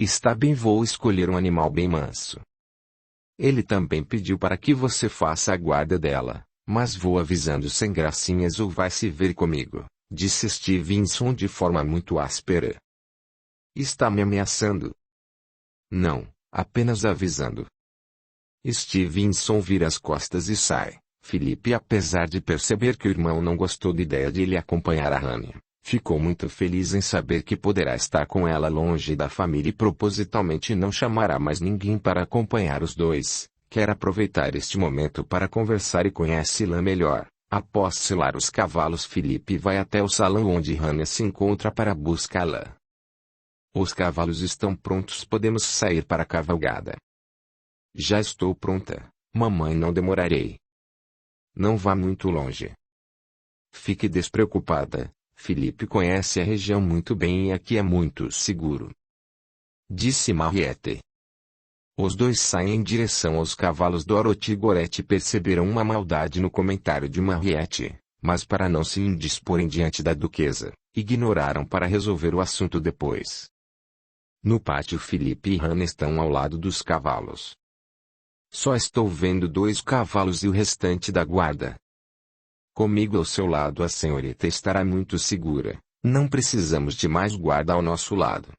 Está bem, vou escolher um animal bem manso. Ele também pediu para que você faça a guarda dela, mas vou avisando sem gracinhas ou vai se ver comigo, disse Stevenson de forma muito áspera. Está me ameaçando? Não, apenas avisando. Stevenson vira as costas e sai. Felipe, apesar de perceber que o irmão não gostou da ideia de ele acompanhar a Hannah, ficou muito feliz em saber que poderá estar com ela longe da família e propositalmente não chamará mais ninguém para acompanhar os dois. Quer aproveitar este momento para conversar e conhecê-la melhor. Após selar os cavalos, Felipe vai até o salão onde Hannah se encontra para buscá-la. Os cavalos estão prontos, podemos sair para a cavalgada. Já estou pronta, mamãe, não demorarei. Não vá muito longe. Fique despreocupada, Felipe conhece a região muito bem e aqui é muito seguro, disse Mariette. Os dois saem em direção aos cavalos. Dorothy e Gorete perceberam uma maldade no comentário de Mariette, mas para não se indisporem diante da duquesa, ignoraram para resolver o assunto depois. No pátio, Felipe e Hannah estão ao lado dos cavalos. Só estou vendo 2 cavalos e o restante da guarda. Comigo ao seu lado a senhorita estará muito segura, não precisamos de mais guarda ao nosso lado.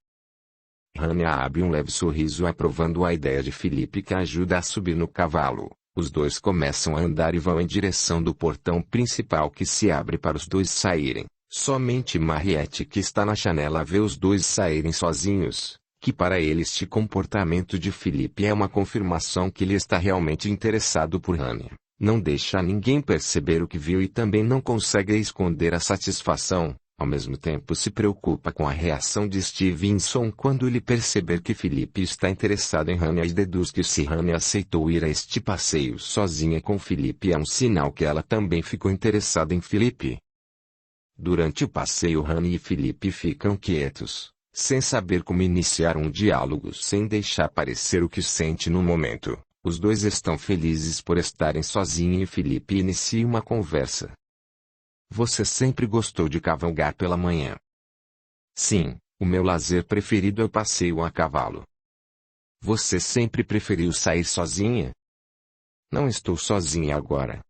Hannah abre um leve sorriso aprovando a ideia de Felipe, que ajuda a subir no cavalo. Os dois começam a andar e vão em direção do portão principal que se abre para os dois saírem. Somente Mariette, que está na janela, vê os dois saírem sozinhos, que para ele este comportamento de Felipe é uma confirmação que ele está realmente interessado por Hannah. Não deixa ninguém perceber o que viu e também não consegue esconder a satisfação. Ao mesmo tempo se preocupa com a reação de Stevenson quando ele perceber que Felipe está interessado em Hannah e deduz que se Hannah aceitou ir a este passeio sozinha com Felipe é um sinal que ela também ficou interessada em Felipe. Durante o passeio, Hannah e Felipe ficam quietos, sem saber como iniciar um diálogo sem deixar parecer o que sente no momento. Os dois estão felizes por estarem sozinhos e Felipe inicia uma conversa. Você sempre gostou de cavalgar pela manhã? Sim, o meu lazer preferido é o passeio a cavalo. Você sempre preferiu sair sozinha? Não estou sozinha agora.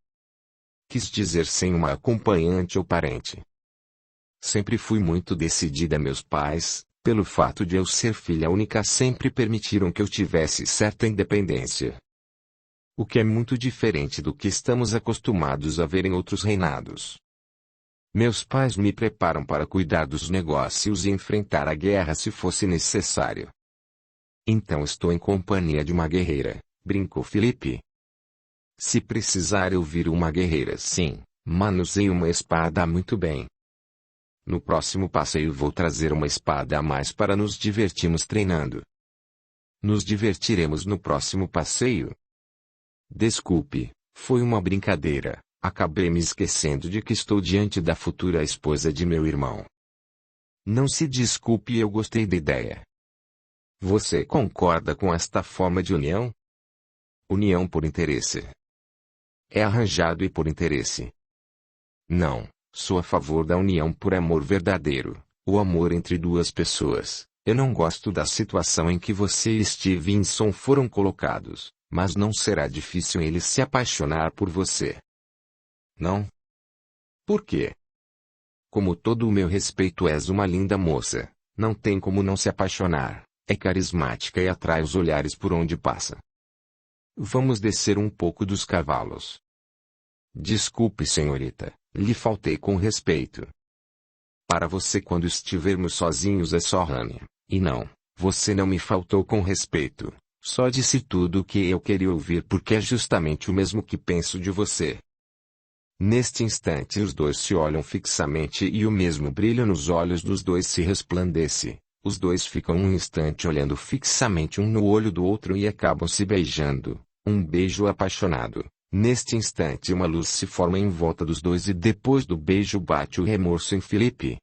Quis dizer sem uma acompanhante ou parente. Sempre fui muito decidida. Meus pais, pelo fato de eu ser filha única, sempre permitiram que eu tivesse certa independência. O que é muito diferente do que estamos acostumados a ver em outros reinados. Meus pais me preparam para cuidar dos negócios e enfrentar a guerra se fosse necessário. Então estou em companhia de uma guerreira, brincou Felipe. Se precisar eu viro uma guerreira, sim, manuseio uma espada muito bem. No próximo passeio vou trazer uma espada a mais para nos divertirmos treinando. Nos divertiremos no próximo passeio? Desculpe, foi uma brincadeira. Acabei me esquecendo de que estou diante da futura esposa de meu irmão. Não se desculpe, eu gostei da ideia. Você concorda com esta forma de união? União por interesse. É arranjado e por interesse. Não, sou a favor da união por amor verdadeiro, o amor entre duas pessoas. Eu não gosto da situação em que você e Stevenson foram colocados, mas não será difícil ele se apaixonar por você. Não? Por quê? Como todo o meu respeito, és uma linda moça, não tem como não se apaixonar, é carismática e atrai os olhares por onde passa. Vamos descer um pouco dos cavalos. Desculpe, senhorita, lhe faltei com respeito. Para você, quando estivermos sozinhos, é só Hannah, e não, você não me faltou com respeito, só disse tudo o que eu queria ouvir porque é justamente o mesmo que penso de você. Neste instante os dois se olham fixamente e o mesmo brilho nos olhos dos dois se resplandece. Os dois ficam um instante olhando fixamente um no olho do outro e acabam se beijando, um beijo apaixonado. Neste instante uma luz se forma em volta dos dois e depois do beijo bate o remorso em Felipe.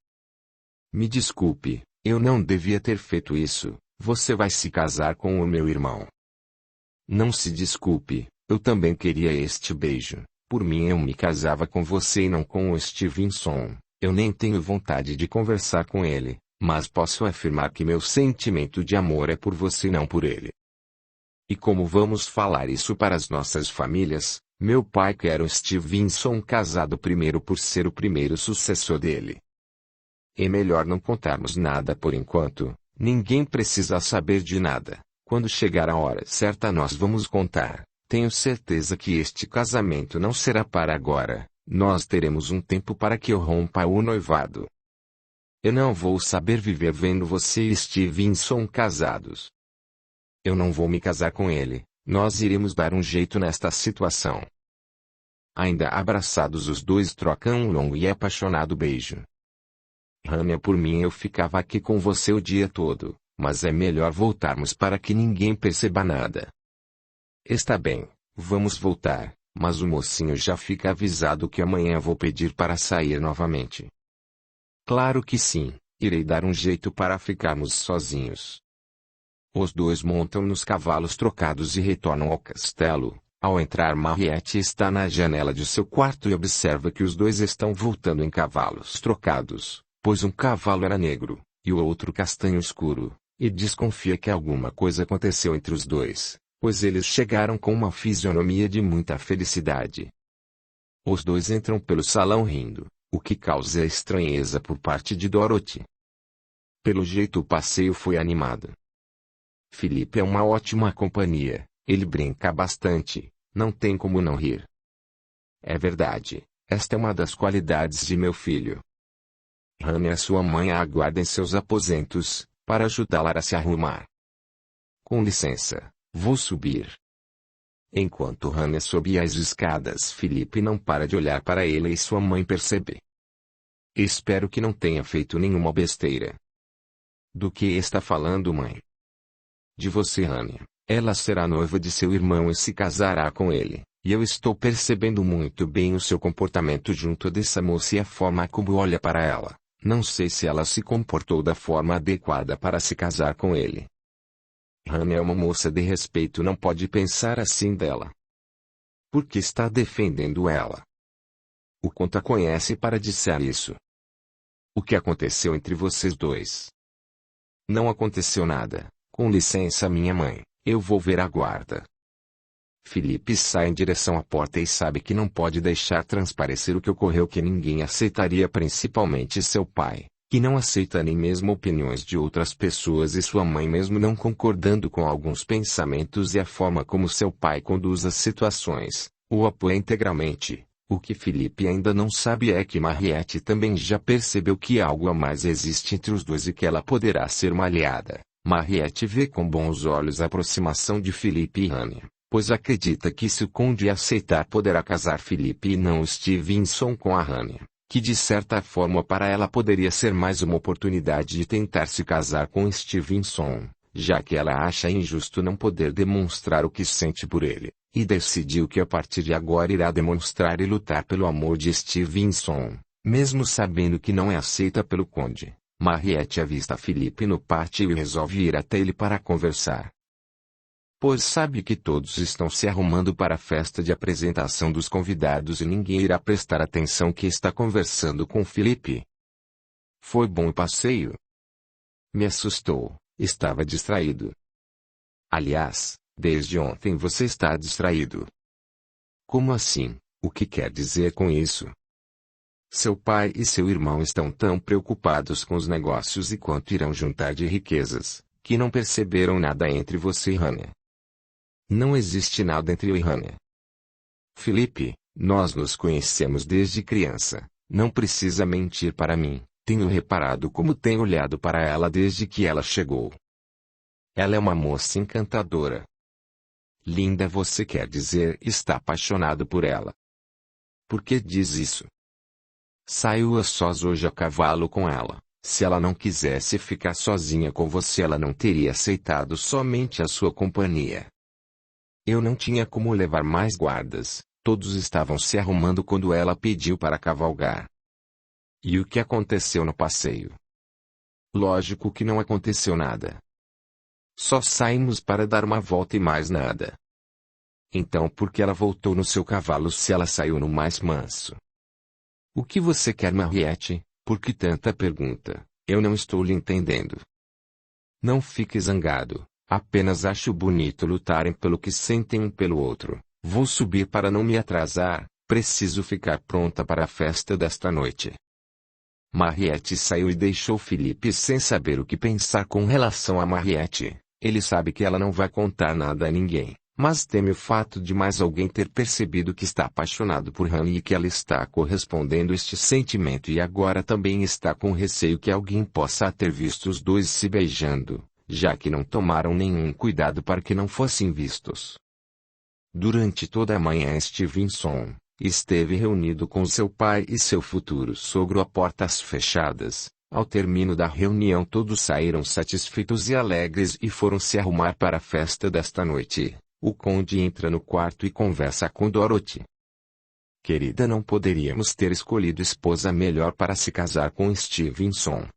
Me desculpe, eu não devia ter feito isso, você vai se casar com o meu irmão. Não se desculpe, eu também queria este beijo. Por mim eu me casava com você e não com o Stevenson. Eu nem tenho vontade de conversar com ele. mas posso afirmar que meu sentimento de amor é por você e não por ele. E como vamos falar isso para as nossas famílias, meu pai quer o Stevenson casado primeiro por ser o primeiro sucessor dele. É melhor não contarmos nada por enquanto, ninguém precisa saber de nada. Quando chegar a hora certa nós vamos contar. Tenho certeza que este casamento não será para agora, nós teremos um tempo para que eu rompa o noivado. Eu não vou saber viver vendo você e Stevenson casados. Eu não vou me casar com ele, nós iremos dar um jeito nesta situação. Ainda abraçados os dois trocam um longo e apaixonado beijo. Rania, por mim eu ficava aqui com você o dia todo, mas é melhor voltarmos para que ninguém perceba nada. Está bem, vamos voltar, mas o mocinho já fica avisado que amanhã vou pedir para sair novamente. Claro que sim, irei dar um jeito para ficarmos sozinhos. Os dois montam nos cavalos trocados e retornam ao castelo. Ao entrar, Mariette está na janela de seu quarto e observa que os dois estão voltando em cavalos trocados, pois um cavalo era negro, e o outro castanho escuro, e desconfia que alguma coisa aconteceu entre os dois, pois eles chegaram com uma fisionomia de muita felicidade. Os dois entram pelo salão rindo, o que causa estranheza por parte de Dorothy. Pelo jeito o passeio foi animado. Felipe é uma ótima companhia, ele brinca bastante, não tem como não rir. É verdade, esta é uma das qualidades de meu filho. Rania e sua mãe a aguardam em seus aposentos, para ajudá-la a se arrumar. Com licença, vou subir. Enquanto Rania sobe as escadas, Felipe não para de olhar para ele e sua mãe percebe. Espero que não tenha feito nenhuma besteira. Do que está falando, mãe? De você, Rania. Ela será noiva de seu irmão e se casará com ele, e eu estou percebendo muito bem o seu comportamento junto dessa moça e a forma como olha para ela. Não sei se ela se comportou da forma adequada para se casar com ele. Rania é uma moça de respeito, não pode pensar assim dela. Por que está defendendo ela? O quanto a conhece para dizer isso? O que aconteceu entre vocês dois? Não aconteceu nada. Com licença, minha mãe, eu vou ver a guarda. Felipe sai em direção à porta e sabe que não pode deixar transparecer o que ocorreu, que ninguém aceitaria, principalmente seu pai, que não aceita nem mesmo opiniões de outras pessoas, e sua mãe, mesmo não concordando com alguns pensamentos e a forma como seu pai conduz as situações, o apoia integralmente. O que Felipe ainda não sabe é que Mariette também já percebeu que algo a mais existe entre os dois e que ela poderá ser uma aliada. Mariette vê com bons olhos a aproximação de Felipe e Rania, pois acredita que se o conde aceitar poderá casar Felipe e não Stevenson com a Rania, que de certa forma para ela poderia ser mais uma oportunidade de tentar se casar com Stevenson, já que ela acha injusto não poder demonstrar o que sente por ele, e decidiu que a partir de agora irá demonstrar e lutar pelo amor de Stevenson, mesmo sabendo que não é aceita pelo conde. Mariette avista Felipe no pátio e resolve ir até ele para conversar. Pois sabe que todos estão se arrumando para a festa de apresentação dos convidados e ninguém irá prestar atenção que está conversando com Felipe. Foi bom o passeio? Me assustou, estava distraído. Aliás, desde ontem você está distraído. Como assim? O que quer dizer com isso? Seu pai e seu irmão estão tão preocupados com os negócios e quanto irão juntar de riquezas, que não perceberam nada entre você e Rania. Não existe nada entre eu e Rania. Felipe, nós nos conhecemos desde criança, não precisa mentir para mim, tenho reparado como tenho olhado para ela desde que ela chegou. Ela é uma moça encantadora. Linda, você quer dizer está apaixonado por ela. Por que diz isso? Saiu a sós hoje a cavalo com ela. Se ela não quisesse ficar sozinha com você, ela não teria aceitado somente a sua companhia. Eu não tinha como levar mais guardas, todos estavam se arrumando quando ela pediu para cavalgar. E o que aconteceu no passeio? Lógico que não aconteceu nada. Só saímos para dar uma volta e mais nada. Então por que ela voltou no seu cavalo se ela saiu no mais manso? O que você quer, Mariette? Por que tanta pergunta? Eu não estou lhe entendendo. Não fique zangado, apenas acho bonito lutarem pelo que sentem um pelo outro. Vou subir para não me atrasar, preciso ficar pronta para a festa desta noite. Mariette saiu e deixou Felipe sem saber o que pensar com relação a Mariette. Ele sabe que ela não vai contar nada a ninguém, mas teme o fato de mais alguém ter percebido que está apaixonado por Rani e que ela está correspondendo este sentimento e agora também está com receio que alguém possa ter visto os dois se beijando, já que não tomaram nenhum cuidado para que não fossem vistos. Durante toda a manhã Stevenson esteve reunido com seu pai e seu futuro sogro a portas fechadas. Ao término da reunião todos saíram satisfeitos e alegres e foram se arrumar para a festa desta noite. O conde entra no quarto e conversa com Dorothy. Querida, não poderíamos ter escolhido esposa melhor para se casar com Stevenson.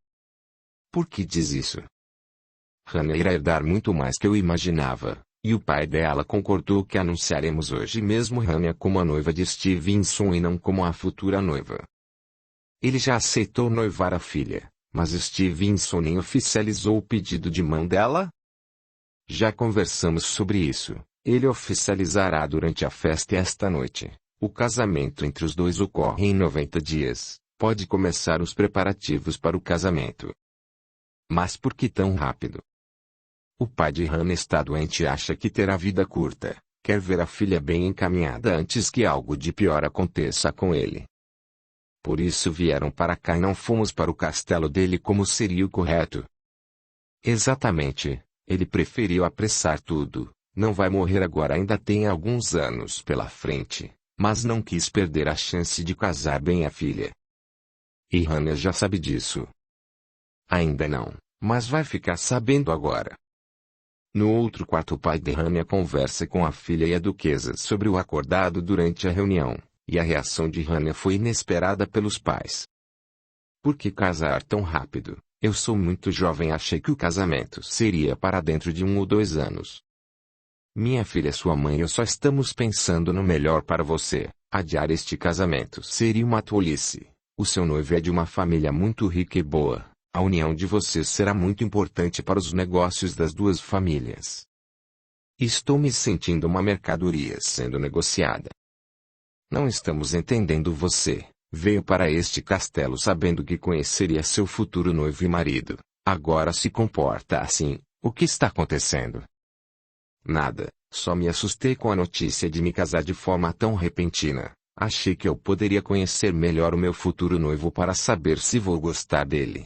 Por que diz isso? Hannah irá herdar muito mais que eu imaginava. E o pai dela concordou que anunciaremos hoje mesmo Hannah como a noiva de Stevenson e não como a futura noiva. Ele já aceitou noivar a filha, mas Stevenson nem oficializou o pedido de mão dela? Já conversamos sobre isso. Ele oficializará durante a festa esta noite. O casamento entre os dois ocorre em 90 dias. Pode começar os preparativos para o casamento. Mas por que tão rápido? O pai de Hannah está doente e acha que terá vida curta. Quer ver a filha bem encaminhada antes que algo de pior aconteça com ele. Por isso vieram para cá e não fomos para o castelo dele como seria o correto. Exatamente. Ele preferiu apressar tudo. Não vai morrer agora, ainda tem alguns anos pela frente. Mas não quis perder a chance de casar bem a filha. E Hannah já sabe disso. Ainda não, mas vai ficar sabendo agora. No outro quarto o pai de Hannah conversa com a filha e a duquesa sobre o acordado durante a reunião, e a reação de Hannah foi inesperada pelos pais. Por que casar tão rápido? Eu sou muito jovem, achei que o casamento seria para dentro de 1 ou 2 anos. Minha filha, sua mãe e eu só estamos pensando no melhor para você. Adiar este casamento seria uma tolice. O seu noivo é de uma família muito rica e boa. A união de vocês será muito importante para os negócios das duas famílias. Estou me sentindo uma mercadoria sendo negociada. Não estamos entendendo você. Veio para este castelo sabendo que conheceria seu futuro noivo e marido. Agora se comporta assim. O que está acontecendo? Nada, só me assustei com a notícia de me casar de forma tão repentina. Achei que eu poderia conhecer melhor o meu futuro noivo para saber se vou gostar dele.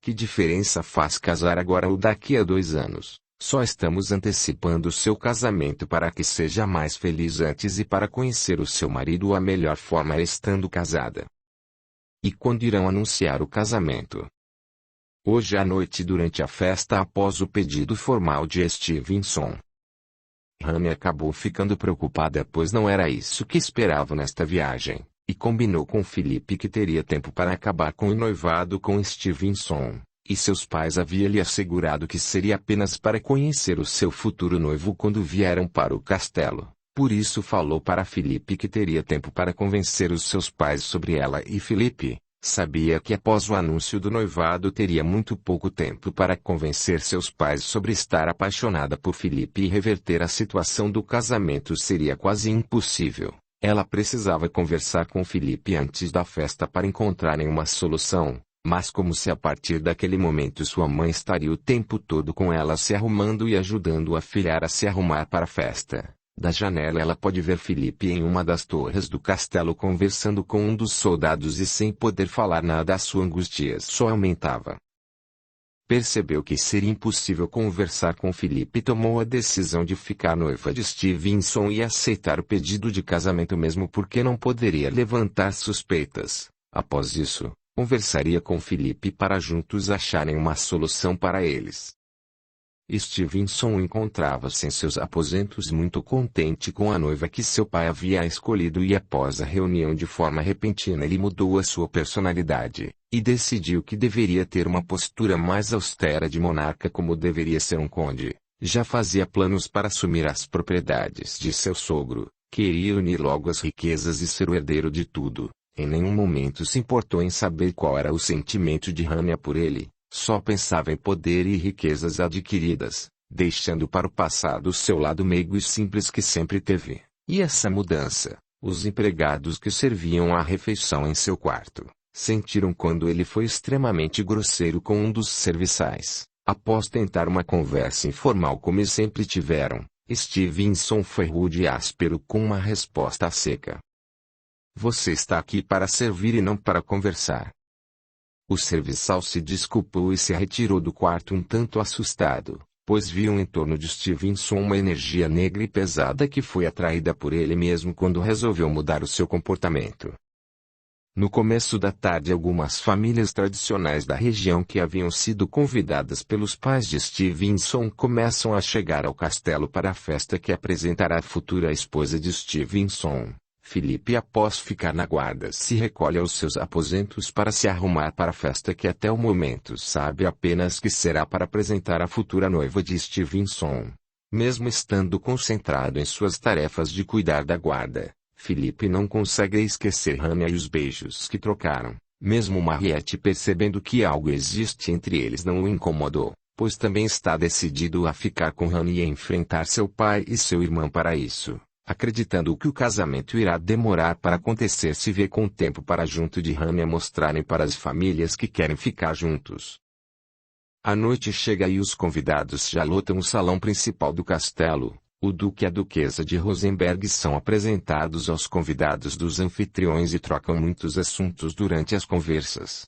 Que diferença faz casar agora ou daqui a 2 anos? Só estamos antecipando seu casamento para que seja mais feliz antes e para conhecer o seu marido a melhor forma é estando casada. E quando irão anunciar o casamento? Hoje à noite durante a festa após o pedido formal de Stevenson. Hannah acabou ficando preocupada pois não era isso que esperava nesta viagem. E combinou com Felipe que teria tempo para acabar com o noivado com Stevenson, e seus pais haviam lhe assegurado que seria apenas para conhecer o seu futuro noivo quando vieram para o castelo. Por isso falou para Felipe que teria tempo para convencer os seus pais sobre ela e Felipe sabia que após o anúncio do noivado teria muito pouco tempo para convencer seus pais sobre estar apaixonada por Felipe e reverter a situação do casamento seria quase impossível. Ela precisava conversar com Felipe antes da festa para encontrarem uma solução, mas como se a partir daquele momento sua mãe estaria o tempo todo com ela se arrumando e ajudando a filha a se arrumar para a festa. Da janela ela pode ver Felipe em uma das torres do castelo conversando com um dos soldados e sem poder falar nada a sua angústia só aumentava. Percebeu que seria impossível conversar com Felipe e tomou a decisão de ficar noiva de Stevenson e aceitar o pedido de casamento mesmo porque não poderia levantar suspeitas. Após isso, conversaria com Felipe para juntos acharem uma solução para eles. Stevenson encontrava-se em seus aposentos muito contente com a noiva que seu pai havia escolhido e após a reunião de forma repentina ele mudou a sua personalidade, e decidiu que deveria ter uma postura mais austera de monarca como deveria ser um conde. Já fazia planos para assumir as propriedades de seu sogro, queria unir logo as riquezas e ser o herdeiro de tudo. Em nenhum momento se importou em saber qual era o sentimento de Rania por ele, só pensava em poder e riquezas adquiridas, deixando para o passado o seu lado meigo e simples que sempre teve. E essa mudança, os empregados que serviam a refeição em seu quarto, sentiram quando ele foi extremamente grosseiro com um dos serviçais. Após tentar uma conversa informal como sempre tiveram, Stevenson foi rude e áspero com uma resposta seca. Você está aqui para servir e não para conversar. O serviçal se desculpou e se retirou do quarto um tanto assustado, pois viu em torno de Stevenson uma energia negra e pesada que foi atraída por ele mesmo quando resolveu mudar o seu comportamento. No começo da tarde, algumas famílias tradicionais da região que haviam sido convidadas pelos pais de Stevenson começam a chegar ao castelo para a festa que apresentará a futura esposa de Stevenson. Felipe, após ficar na guarda, se recolhe aos seus aposentos para se arrumar para a festa que até o momento sabe apenas que será para apresentar a futura noiva de Stevenson. Mesmo estando concentrado em suas tarefas de cuidar da guarda, Felipe não consegue esquecer Rania e os beijos que trocaram. Mesmo Mariette, percebendo que algo existe entre eles, não o incomodou, pois também está decidido a ficar com Rania e enfrentar seu pai e seu irmão para isso. Acreditando que o casamento irá demorar para acontecer, se vê com tempo para junto de Rania mostrarem para as famílias que querem ficar juntos. A noite chega e os convidados já lotam o salão principal do castelo. O duque e a duquesa de Rosenberg são apresentados aos convidados dos anfitriões e trocam muitos assuntos durante as conversas.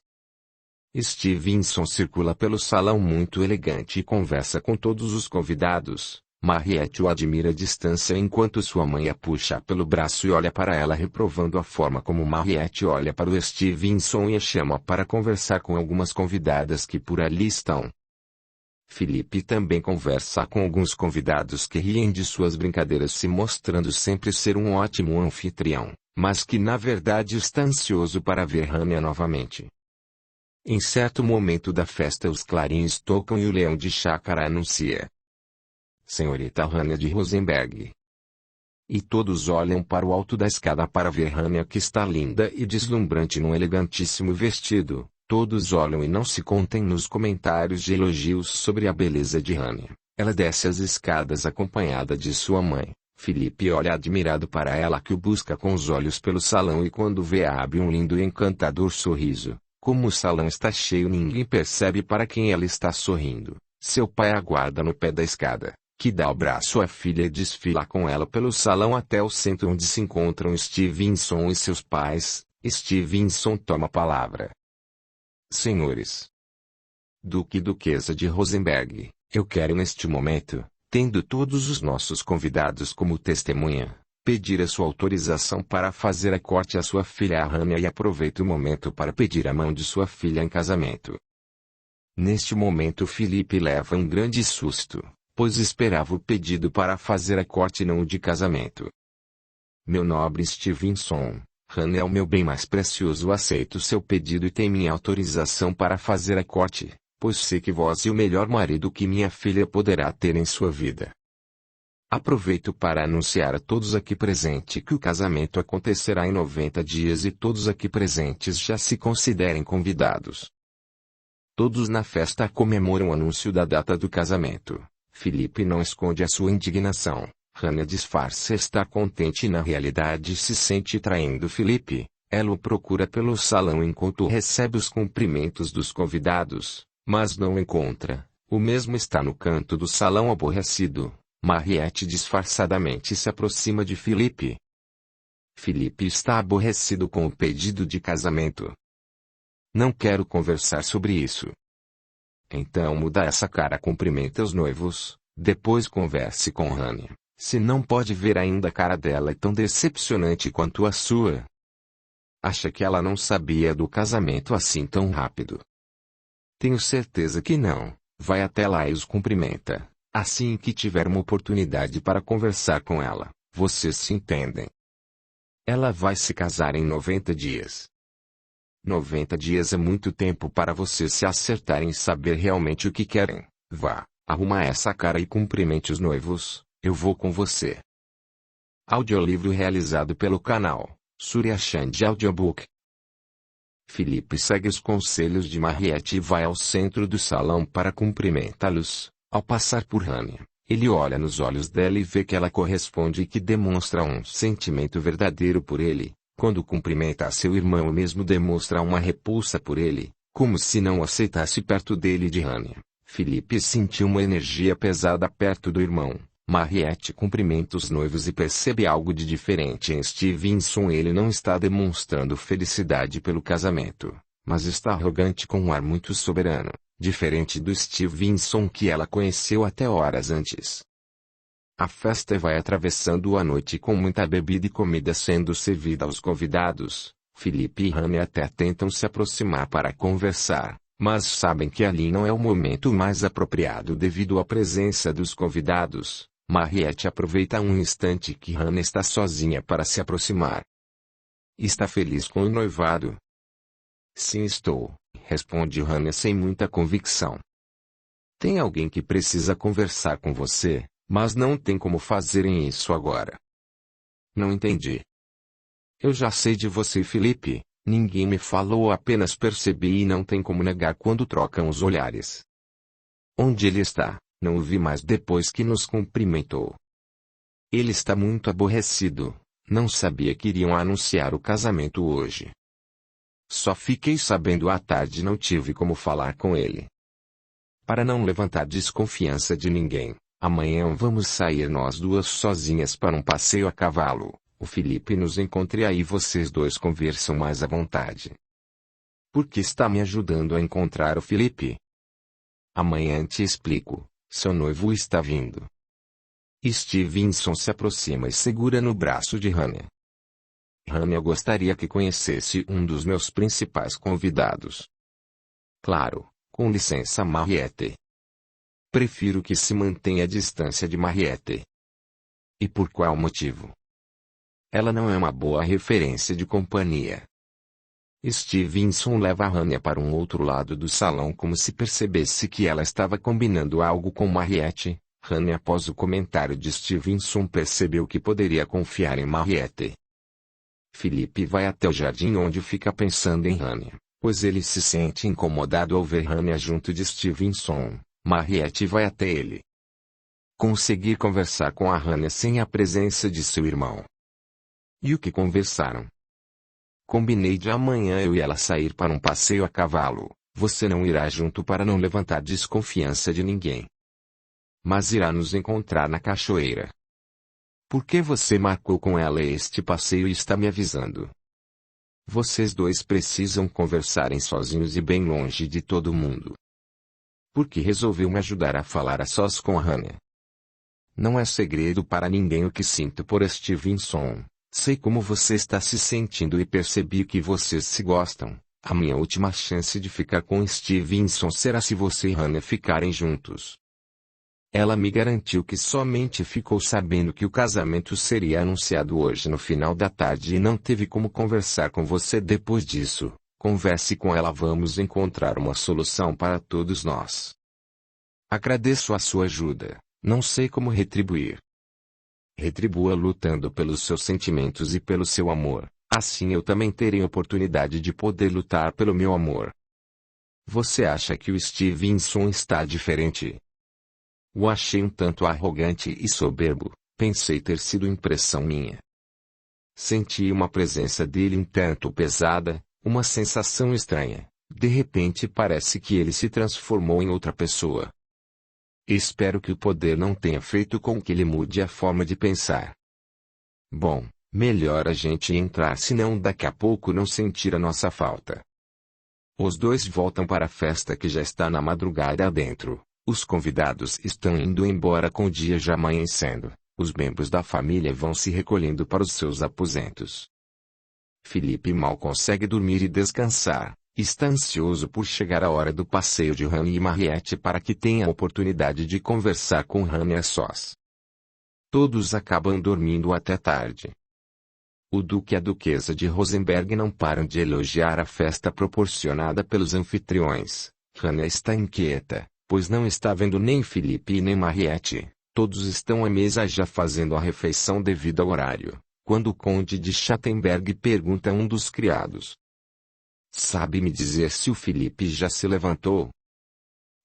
Stevenson circula pelo salão muito elegante e conversa com todos os convidados. Mariette o admira à distância enquanto sua mãe a puxa pelo braço e olha para ela, reprovando a forma como Mariette olha para o Stevenson e a chama para conversar com algumas convidadas que por ali estão. Felipe também conversa com alguns convidados que riem de suas brincadeiras, se mostrando sempre ser um ótimo anfitrião, mas que na verdade está ansioso para ver Rania novamente. Em certo momento da festa, os clarins tocam e o leão de chácara anuncia: Senhorita Rania de Rosenberg. E todos olham para o alto da escada para ver Rania, que está linda e deslumbrante num elegantíssimo vestido. Todos olham e não se contêm nos comentários de elogios sobre a beleza de Rania. Ela desce as escadas acompanhada de sua mãe. Felipe olha admirado para ela, que o busca com os olhos pelo salão, e quando vê abre um lindo e encantador sorriso. Como o salão está cheio, ninguém percebe para quem ela está sorrindo. Seu pai aguarda no pé da escada, que dá o braço à filha e desfila com ela pelo salão até o centro, onde se encontram Stevenson e seus pais. Stevenson toma a palavra. Senhores Duque e Duquesa de Rosenberg, eu quero neste momento, tendo todos os nossos convidados como testemunha, pedir a sua autorização para fazer a corte à sua filha Rania, e aproveito o momento para pedir a mão de sua filha em casamento. Neste momento Felipe leva um grande susto, pois esperava o pedido para fazer a corte e não o de casamento. Meu nobre Stevenson, Rania é o meu bem mais precioso. Aceito seu pedido e tem minha autorização para fazer a corte, pois sei que vós é o melhor marido que minha filha poderá ter em sua vida. Aproveito para anunciar a todos aqui presentes que o casamento acontecerá em 90 dias e todos aqui presentes já se considerem convidados. Todos na festa comemoram o anúncio da data do casamento. Felipe não esconde a sua indignação. Rania disfarça estar contente e na realidade se sente traindo Felipe. Ela o procura pelo salão enquanto recebe os cumprimentos dos convidados, mas não o encontra. O mesmo está no canto do salão aborrecido. Mariette disfarçadamente se aproxima de Felipe. Felipe está aborrecido com o pedido de casamento. Não quero conversar sobre isso. Então muda essa cara, cumprimenta os noivos, depois converse com Rania. Se não pode ver ainda a cara dela é tão decepcionante quanto a sua. Acha que ela não sabia do casamento assim tão rápido? Tenho certeza que não. Vai até lá e os cumprimenta. Assim que tiver uma oportunidade para conversar com ela, vocês se entendem. Ela vai se casar em 90 dias. 90 dias é muito tempo para vocês se acertarem e saber realmente o que querem. Vá, arruma essa cara e cumprimente os noivos. Eu vou com você. Audiolivro realizado pelo canal Surya Chand Audiobook. Felipe segue os conselhos de Mariette e vai ao centro do salão para cumprimentá-los. Ao passar por Hania, ele olha nos olhos dela e vê que ela corresponde e que demonstra um sentimento verdadeiro por ele. Quando cumprimenta seu irmão, o mesmo demonstra uma repulsa por ele, como se não o aceitasse perto dele e de Hania. Felipe sentiu uma energia pesada perto do irmão. Mariette cumprimenta os noivos e percebe algo de diferente em Stevenson. Ele não está demonstrando felicidade pelo casamento, mas está arrogante com um ar muito soberano, diferente do Stevenson que ela conheceu até horas antes. A festa vai atravessando a noite com muita bebida e comida sendo servida aos convidados. Felipe e Hania até tentam se aproximar para conversar, mas sabem que ali não é o momento mais apropriado devido à presença dos convidados. Mariette aproveita um instante que Hania está sozinha para se aproximar. Está feliz com o noivado? Sim, estou, responde Hania sem muita convicção. Tem alguém que precisa conversar com você, mas não tem como fazerem isso agora. Não entendi. Eu já sei de você, Felipe. Ninguém me falou, apenas percebi e não tem como negar quando trocam os olhares. Onde ele está? Não o vi mais depois que nos cumprimentou. Ele está muito aborrecido. Não sabia que iriam anunciar o casamento hoje. Só fiquei sabendo à tarde e não tive como falar com ele. Para não levantar desconfiança de ninguém, amanhã vamos sair nós duas sozinhas para um passeio a cavalo. O Felipe nos encontra e aí vocês dois conversam mais à vontade. Por que está me ajudando a encontrar o Felipe? Amanhã te explico. Seu noivo está vindo. Stevenson se aproxima e segura no braço de Hania. Hania gostaria que conhecesse um dos meus principais convidados. Claro, com licença, Mariette. Prefiro que se mantenha à distância de Mariette. E por qual motivo? Ela não é uma boa referência de companhia. Stevenson leva Hania para um outro lado do salão como se percebesse que ela estava combinando algo com Mariette. Hania, após o comentário de Stevenson, percebeu que poderia confiar em Mariette. Felipe vai até o jardim onde fica pensando em Hania, pois ele se sente incomodado ao ver Hania junto de Stevenson. Mariette vai até ele. Conseguir conversar com a Hania sem a presença de seu irmão. E o que conversaram? Combinei de amanhã eu e ela sair para um passeio a cavalo. Você não irá junto para não levantar desconfiança de ninguém. Mas irá nos encontrar na cachoeira. Por que você marcou com ela este passeio e está me avisando? Vocês dois precisam conversarem sozinhos e bem longe de todo mundo. Por que resolveu me ajudar a falar a sós com a Hania? Não é segredo para ninguém o que sinto por Stevenson. Sei como você está se sentindo e percebi que vocês se gostam. A minha última chance de ficar com Stevenson será se você e Hania ficarem juntos. Ela me garantiu que somente ficou sabendo que o casamento seria anunciado hoje no final da tarde e não teve como conversar com você depois disso. Converse com ela, vamos encontrar uma solução para todos nós. Agradeço a sua ajuda, não sei como retribuir. Retribua lutando pelos seus sentimentos e pelo seu amor, assim eu também terei oportunidade de poder lutar pelo meu amor. Você acha que o Stevenson está diferente? O achei um tanto arrogante e soberbo, pensei ter sido impressão minha. Senti uma presença dele um tanto pesada, uma sensação estranha, de repente parece que ele se transformou em outra pessoa. Espero que o poder não tenha feito com que ele mude a forma de pensar. Bom, melhor a gente entrar, senão daqui a pouco não sentir a nossa falta. Os dois voltam para a festa que já está na madrugada adentro. Os convidados estão indo embora com o dia já amanhecendo. Os membros da família vão se recolhendo para os seus aposentos. Felipe mal consegue dormir e descansar. Está ansioso por chegar a hora do passeio de Hania e Mariette para que tenha a oportunidade de conversar com Hania a sós. Todos acabam dormindo até tarde. O duque e a duquesa de Rosenberg não param de elogiar a festa proporcionada pelos anfitriões. Hania está inquieta, pois não está vendo nem Felipe e nem Mariette. Todos estão à mesa já fazendo a refeição devido ao horário, quando o conde de Schattenberg pergunta a um dos criados: Sabe me dizer se o Felipe já se levantou?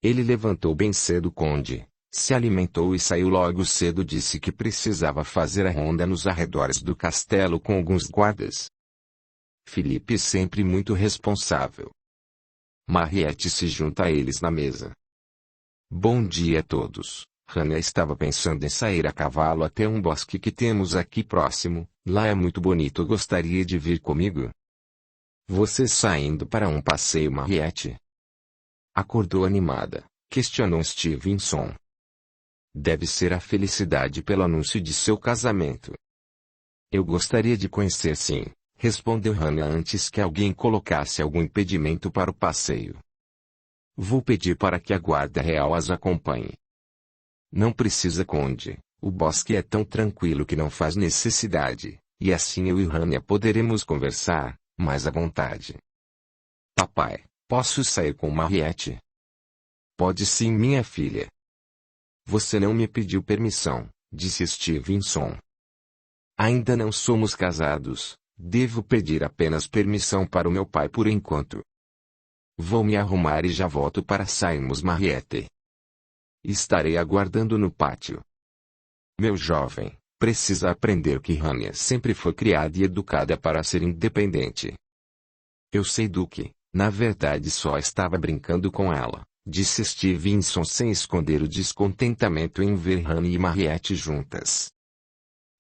Ele levantou bem cedo, conde. Se alimentou e saiu logo cedo. Disse que precisava fazer a ronda nos arredores do castelo com alguns guardas. Felipe sempre muito responsável. Mariette se junta a eles na mesa. Bom dia a todos. Hannah estava pensando em sair a cavalo até um bosque que temos aqui próximo. Lá é muito bonito. Gostaria de vir comigo? Você saindo para um passeio, Mariette? Acordou animada, questionou Stevenson. Deve ser a felicidade pelo anúncio de seu casamento. Eu gostaria de conhecer, sim, respondeu Hannah antes que alguém colocasse algum impedimento para o passeio. Vou pedir para que a guarda real as acompanhe. Não precisa, conde. O bosque é tão tranquilo que não faz necessidade, e assim eu e Hannah poderemos conversar mais à vontade. Papai, posso sair com Mariette? Pode sim, minha filha. Você não me pediu permissão, disse Stevenson. Ainda não somos casados, devo pedir apenas permissão para o meu pai por enquanto. Vou me arrumar e já volto para sairmos, Mariette. Estarei aguardando no pátio. Meu jovem, precisa aprender que Hannah sempre foi criada e educada para ser independente. Eu sei, Duque, na verdade só estava brincando com ela, disse Stevenson sem esconder o descontentamento em ver Hannah e Mariette juntas.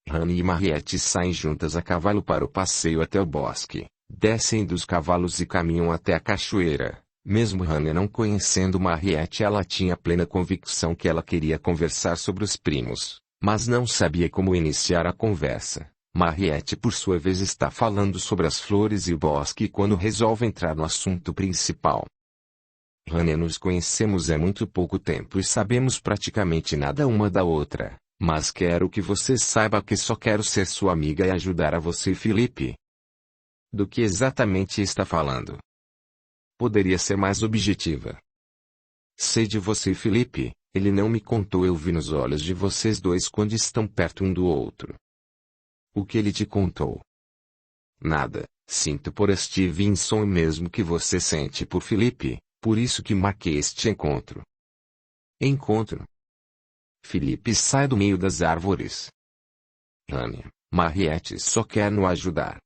Hannah e Mariette saem juntas a cavalo para o passeio até o bosque, descem dos cavalos e caminham até a cachoeira. Mesmo Hannah não conhecendo Mariette, ela tinha plena convicção que ela queria conversar sobre os primos, mas não sabia como iniciar a conversa. Mariette, por sua vez, está falando sobre as flores e o bosque quando resolve entrar no assunto principal. Hannah, nos conhecemos há muito pouco tempo e sabemos praticamente nada uma da outra, mas quero que você saiba que só quero ser sua amiga e ajudar a você e Felipe. Do que exatamente está falando? Poderia ser mais objetiva. Sei de você e Felipe, ele não me contou, eu vi nos olhos de vocês dois quando estão perto um do outro. O que ele te contou? Nada, sinto por Stevenson e mesmo que você sente por Felipe, por isso que marquei este encontro. Encontro? Felipe sai do meio das árvores. Hannah, Mariette só quer nos ajudar.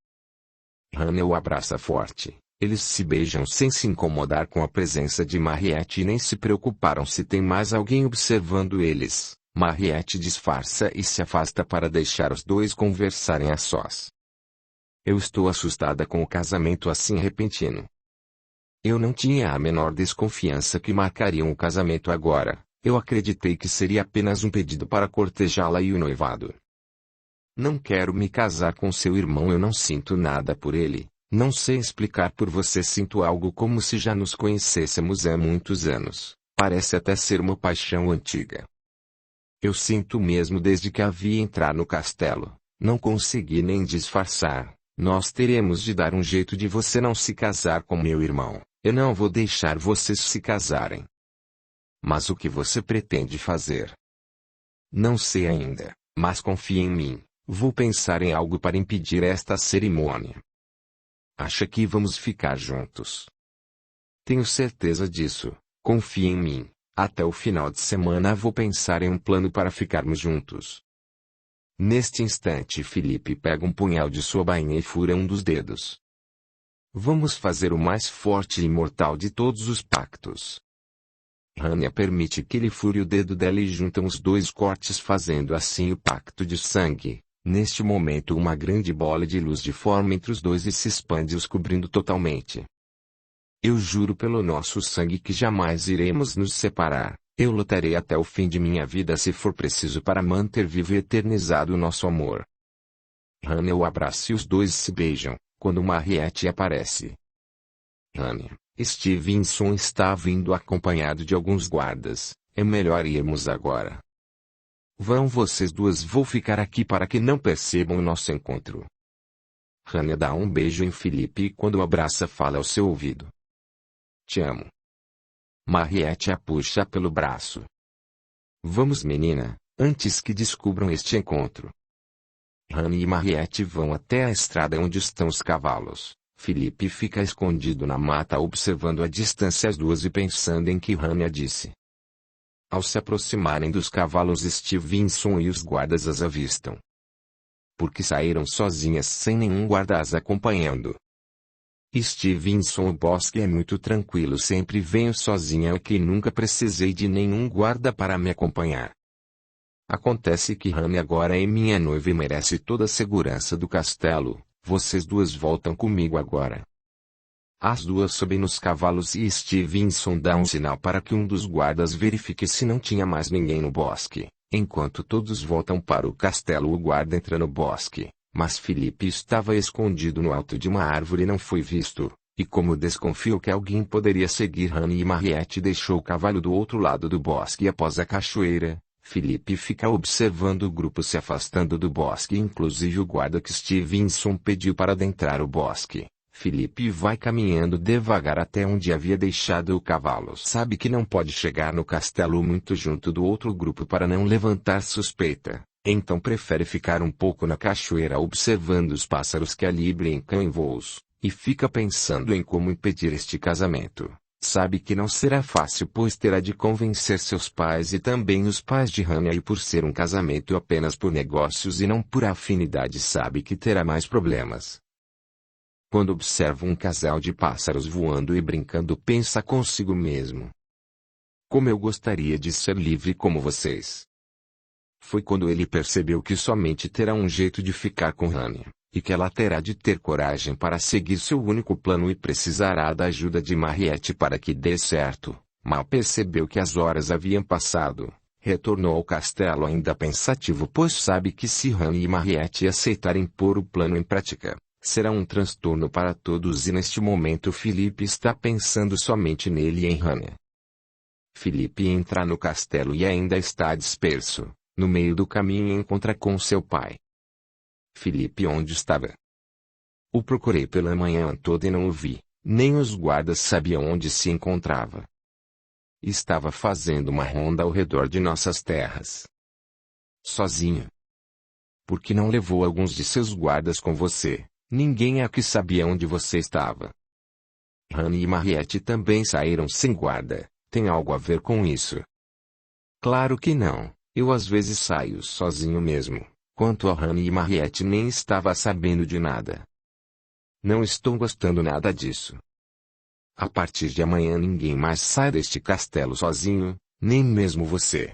Hannah o abraça forte. Eles se beijam sem se incomodar com a presença de Mariette e nem se preocuparam se tem mais alguém observando eles. Mariette disfarça e se afasta para deixar os dois conversarem a sós. Eu estou assustada com o casamento assim repentino. Eu não tinha a menor desconfiança que marcariam o casamento agora. Eu acreditei que seria apenas um pedido para cortejá-la e o noivado. Não quero me casar com seu irmão, eu não sinto nada por ele. Não sei explicar, por você sinto algo como se já nos conhecêssemos há muitos anos. Parece até ser uma paixão antiga. Eu sinto mesmo desde que a vi entrar no castelo. Não consegui nem disfarçar. Nós teremos de dar um jeito de você não se casar com meu irmão. Eu não vou deixar vocês se casarem. Mas o que você pretende fazer? Não sei ainda, mas confie em mim. Vou pensar em algo para impedir esta cerimônia. Acha que vamos ficar juntos? Tenho certeza disso. Confie em mim. Até o final de semana vou pensar em um plano para ficarmos juntos. Neste instante, Felipe pega um punhal de sua bainha e fura um dos dedos. Vamos fazer o mais forte e mortal de todos os pactos. Hannah permite que ele fure o dedo dela e juntam os dois cortes, fazendo assim o pacto de sangue. Neste momento, uma grande bola de luz de forma entre os dois e se expande, os cobrindo totalmente. Eu juro pelo nosso sangue que jamais iremos nos separar. Eu lutarei até o fim de minha vida se for preciso para manter vivo e eternizado o nosso amor. Hannah o abraça e os dois se beijam, quando Mariette aparece. Hannah, Stevenson está vindo acompanhado de alguns guardas. É melhor irmos agora. Vão vocês duas, vou ficar aqui para que não percebam o nosso encontro. Hannah dá um beijo em Felipe e quando o abraça fala ao seu ouvido. Te amo. Mariette a puxa pelo braço. Vamos, menina, antes que descubram este encontro. Hannah e Mariette vão até a estrada onde estão os cavalos. Felipe fica escondido na mata observando à distância as duas e pensando em que Hania disse. Ao se aproximarem dos cavalos, Stevenson e os guardas as avistam. Porque saíram sozinhas sem nenhum guarda as acompanhando. Stevenson, o bosque é muito tranquilo, sempre venho sozinha e que nunca precisei de nenhum guarda para me acompanhar. Acontece que Hania agora é minha noiva e merece toda a segurança do castelo. Vocês duas voltam comigo agora. As duas sobem nos cavalos e Stevenson dá um sinal para que um dos guardas verifique se não tinha mais ninguém no bosque. Enquanto todos voltam para o castelo, o guarda entra no bosque, mas Felipe estava escondido no alto de uma árvore e não foi visto, e como desconfiou que alguém poderia seguir Hania e Mariette, deixou o cavalo do outro lado do bosque após a cachoeira. Felipe fica observando o grupo se afastando do bosque, inclusive o guarda que Stevenson pediu para adentrar o bosque. Felipe vai caminhando devagar até onde havia deixado o cavalo. Sabe que não pode chegar no castelo muito junto do outro grupo para não levantar suspeita, então prefere ficar um pouco na cachoeira observando os pássaros que ali brincam em voos, e fica pensando em como impedir este casamento. Sabe que não será fácil, pois terá de convencer seus pais e também os pais de Hania, e por ser um casamento apenas por negócios e não por afinidade, sabe que terá mais problemas. Quando observa um casal de pássaros voando e brincando, pensa consigo mesmo: como eu gostaria de ser livre como vocês. Foi quando ele percebeu que somente terá um jeito de ficar com Hania, e que ela terá de ter coragem para seguir seu único plano e precisará da ajuda de Mariette para que dê certo. Mal percebeu que as horas haviam passado, retornou ao castelo ainda pensativo, pois sabe que se Hania e Mariette aceitarem pôr o plano em prática, será um transtorno para todos, e neste momento Felipe está pensando somente nele e em Hania. Felipe entra no castelo e ainda está disperso. No meio do caminho encontra com seu pai. Felipe, onde estava? O procurei pela manhã toda e não o vi, nem os guardas sabiam onde se encontrava. Estava fazendo uma ronda ao redor de nossas terras. Sozinho. Por que não levou alguns de seus guardas com você? Ninguém aqui sabia onde você estava. Hania e Mariette também saíram sem guarda. Tem algo a ver com isso? Claro que não. Eu às vezes saio sozinho mesmo. Quanto a Hania e Mariette, nem estava sabendo de nada. Não estou gostando nada disso. A partir de amanhã ninguém mais sai deste castelo sozinho, nem mesmo você.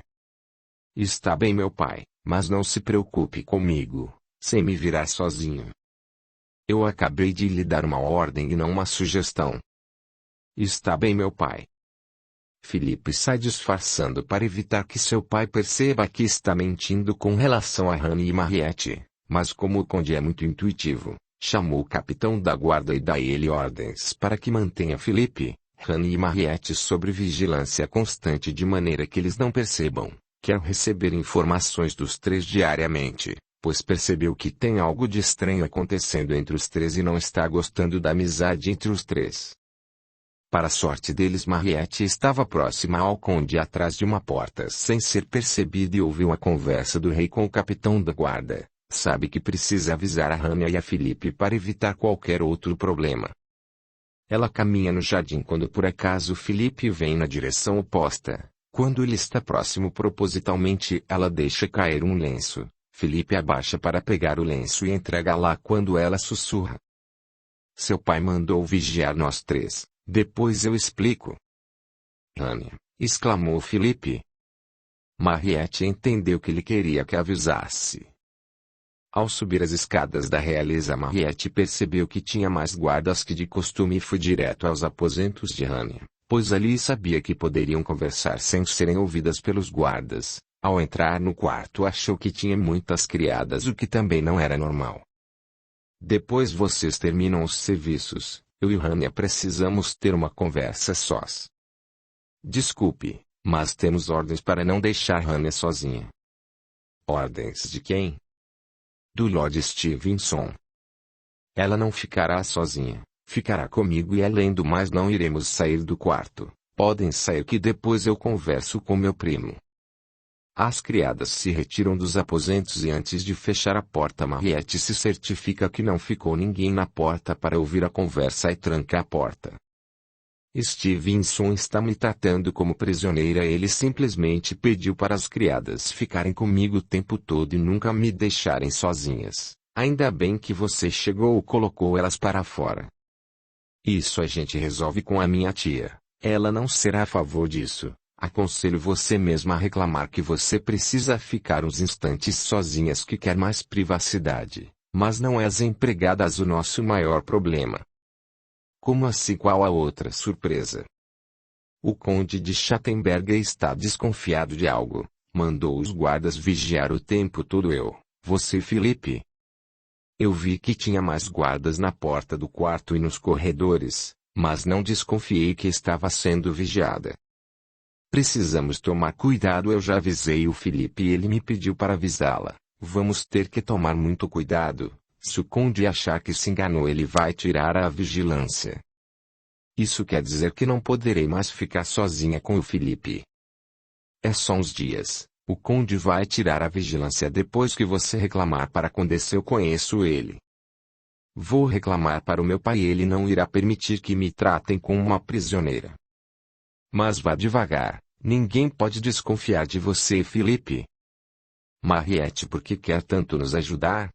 Está bem, meu pai, mas não se preocupe comigo, sem me virar sozinho. Eu acabei de lhe dar uma ordem e não uma sugestão. Está bem, meu pai. Felipe sai disfarçando para evitar que seu pai perceba que está mentindo com relação a Hania e Mariette, mas como o conde é muito intuitivo, chamou o capitão da guarda e dá ele ordens para que mantenha Felipe, Hania e Mariette sob vigilância constante de maneira que eles não percebam. Quer receber informações dos três diariamente, pois percebeu que tem algo de estranho acontecendo entre os três e não está gostando da amizade entre os três. Para a sorte deles, Mariette estava próxima ao conde atrás de uma porta sem ser percebida e ouviu a conversa do rei com o capitão da guarda. Sabe que precisa avisar a Hania e a Felipe para evitar qualquer outro problema. Ela caminha no jardim quando por acaso Felipe vem na direção oposta. Quando ele está próximo, propositalmente ela deixa cair um lenço. Felipe abaixa para pegar o lenço e entrega lá quando ela sussurra: seu pai mandou vigiar nós três. Depois eu explico. Hania, exclamou Felipe. Mariette entendeu que ele queria que avisasse. Ao subir as escadas da realeza, Mariette percebeu que tinha mais guardas que de costume e foi direto aos aposentos de Hania, pois ali sabia que poderiam conversar sem serem ouvidas pelos guardas. Ao entrar no quarto, achou que tinha muitas criadas, o que também não era normal. Depois vocês terminam os serviços. Eu e Hania precisamos ter uma conversa sós. Desculpe, mas temos ordens para não deixar Hania sozinha. Ordens de quem? Do Lord Stevenson. Ela não ficará sozinha, ficará comigo e além do mais não iremos sair do quarto. Podem sair que depois eu converso com meu primo. As criadas se retiram dos aposentos e antes de fechar a porta Mariette se certifica que não ficou ninguém na porta para ouvir a conversa e tranca a porta. Stevenson está me tratando como prisioneira. Ele simplesmente pediu para as criadas ficarem comigo o tempo todo e nunca me deixarem sozinhas. Ainda bem que você chegou e colocou elas para fora. Isso a gente resolve com a minha tia. Ela não será a favor disso. Aconselho você mesma a reclamar que você precisa ficar uns instantes sozinhas, que quer mais privacidade. Mas não é as empregadas o nosso maior problema. Como assim? Qual a outra surpresa? O conde de Schattenberg está desconfiado de algo. Mandou os guardas vigiar o tempo todo. Você, Felipe? Eu vi que tinha mais guardas na porta do quarto e nos corredores, mas não desconfiei que estava sendo vigiada. Precisamos tomar cuidado. Eu já avisei o Felipe e ele me pediu para avisá-la. Vamos ter que tomar muito cuidado. Se o conde achar que se enganou, ele vai tirar a vigilância. Isso quer dizer que não poderei mais ficar sozinha com o Felipe. É só uns dias. O conde vai tirar a vigilância depois que você reclamar para Condessa. Eu conheço ele. Vou reclamar para o meu pai e ele não irá permitir que me tratem como uma prisioneira. Mas vá devagar. Ninguém pode desconfiar de você, Felipe. Mariette, por que quer tanto nos ajudar?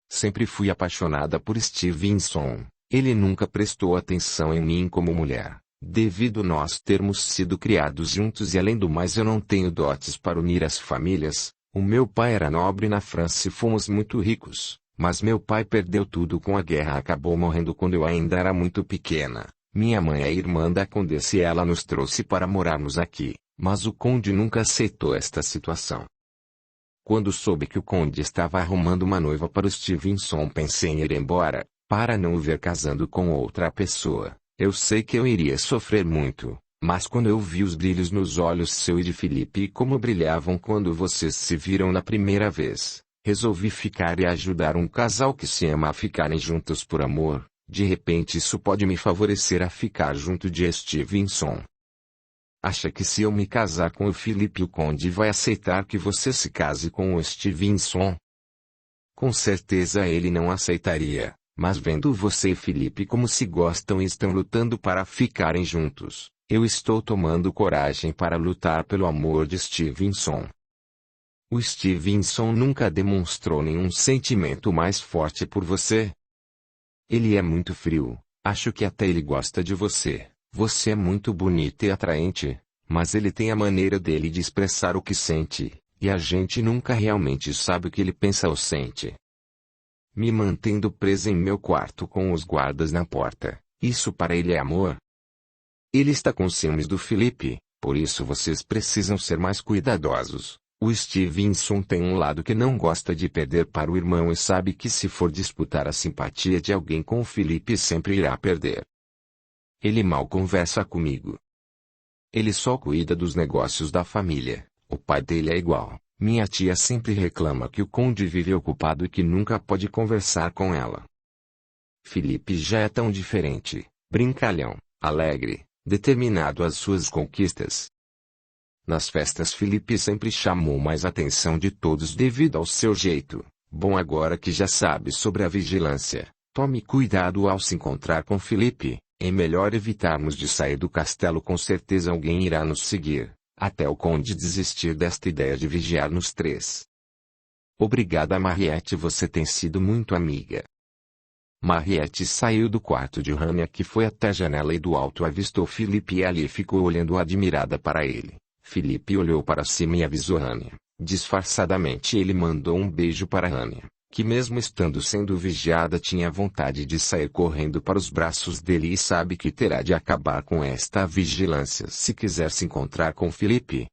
Sempre fui apaixonada por Stevenson. Ele nunca prestou atenção em mim como mulher, devido nós termos sido criados juntos e além do mais eu não tenho dotes para unir as famílias. O meu pai era nobre na França e fomos muito ricos, mas meu pai perdeu tudo com a guerra. Acabou morrendo quando eu ainda era muito pequena. Minha mãe é irmã da Condessa e ela nos trouxe para morarmos aqui, mas o conde nunca aceitou esta situação. Quando soube que o conde estava arrumando uma noiva para o Stevenson, pensei em ir embora, para não o ver casando com outra pessoa. Eu sei que eu iria sofrer muito, mas quando eu vi os brilhos nos olhos seu e de Felipe e como brilhavam quando vocês se viram na primeira vez, resolvi ficar e ajudar um casal que se ama a ficarem juntos por amor. De repente isso pode me favorecer a ficar junto de Stevenson. Acha que se eu me casar com o Felipe, o conde vai aceitar que você se case com o Stevenson? Com certeza ele não aceitaria, mas vendo você e Felipe como se gostam e estão lutando para ficarem juntos, eu estou tomando coragem para lutar pelo amor de Stevenson. O Stevenson nunca demonstrou nenhum sentimento mais forte por você. Ele é muito frio. Acho que até ele gosta de você. Você é muito bonita e atraente, mas ele tem a maneira dele de expressar o que sente, e a gente nunca realmente sabe o que ele pensa ou sente. Me mantendo presa em meu quarto com os guardas na porta, isso para ele é amor? Ele está com ciúmes do Felipe, por isso vocês precisam ser mais cuidadosos. O Stevenson tem um lado que não gosta de perder para o irmão e sabe que se for disputar a simpatia de alguém com o Felipe sempre irá perder. Ele mal conversa comigo. Ele só cuida dos negócios da família. O pai dele é igual. Minha tia sempre reclama que o conde vive ocupado e que nunca pode conversar com ela. Felipe já é tão diferente, brincalhão, alegre, determinado às suas conquistas. Nas festas Felipe sempre chamou mais atenção de todos devido ao seu jeito. Bom, agora que já sabe sobre a vigilância, tome cuidado ao se encontrar com Felipe. É melhor evitarmos de sair do castelo. Com certeza alguém irá nos seguir, até o conde desistir desta ideia de vigiar nos três. Obrigada, Mariette, você tem sido muito amiga. Mariette saiu do quarto de Rania, que foi até a janela e do alto avistou Felipe e ali ficou olhando admirada para ele. Felipe olhou para cima e avisou Rania. Disfarçadamente ele mandou um beijo para Rania, que mesmo estando sendo vigiada tinha vontade de sair correndo para os braços dele e sabe que terá de acabar com esta vigilância se quiser se encontrar com Felipe.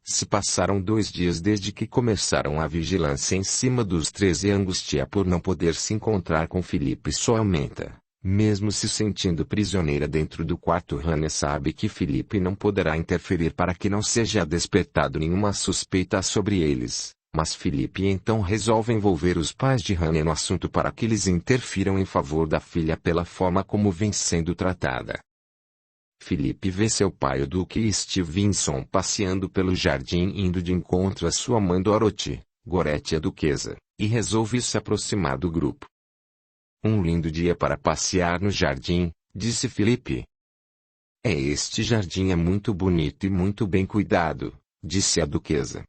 Se passaram 2 dias desde que começaram a vigilância em cima dos 3 e a angústia por não poder se encontrar com Felipe só aumenta. Mesmo se sentindo prisioneira dentro do quarto, Rania sabe que Felipe não poderá interferir para que não seja despertado nenhuma suspeita sobre eles. Mas Felipe então resolve envolver os pais de Rania no assunto para que eles interfiram em favor da filha pela forma como vem sendo tratada. Felipe vê seu pai o Duque Stevenson passeando pelo jardim indo de encontro à sua mãe Dorothy, Gorete a duquesa, e resolve se aproximar do grupo. Um lindo dia para passear no jardim, disse Felipe. Este jardim é muito bonito e muito bem cuidado, disse a duquesa.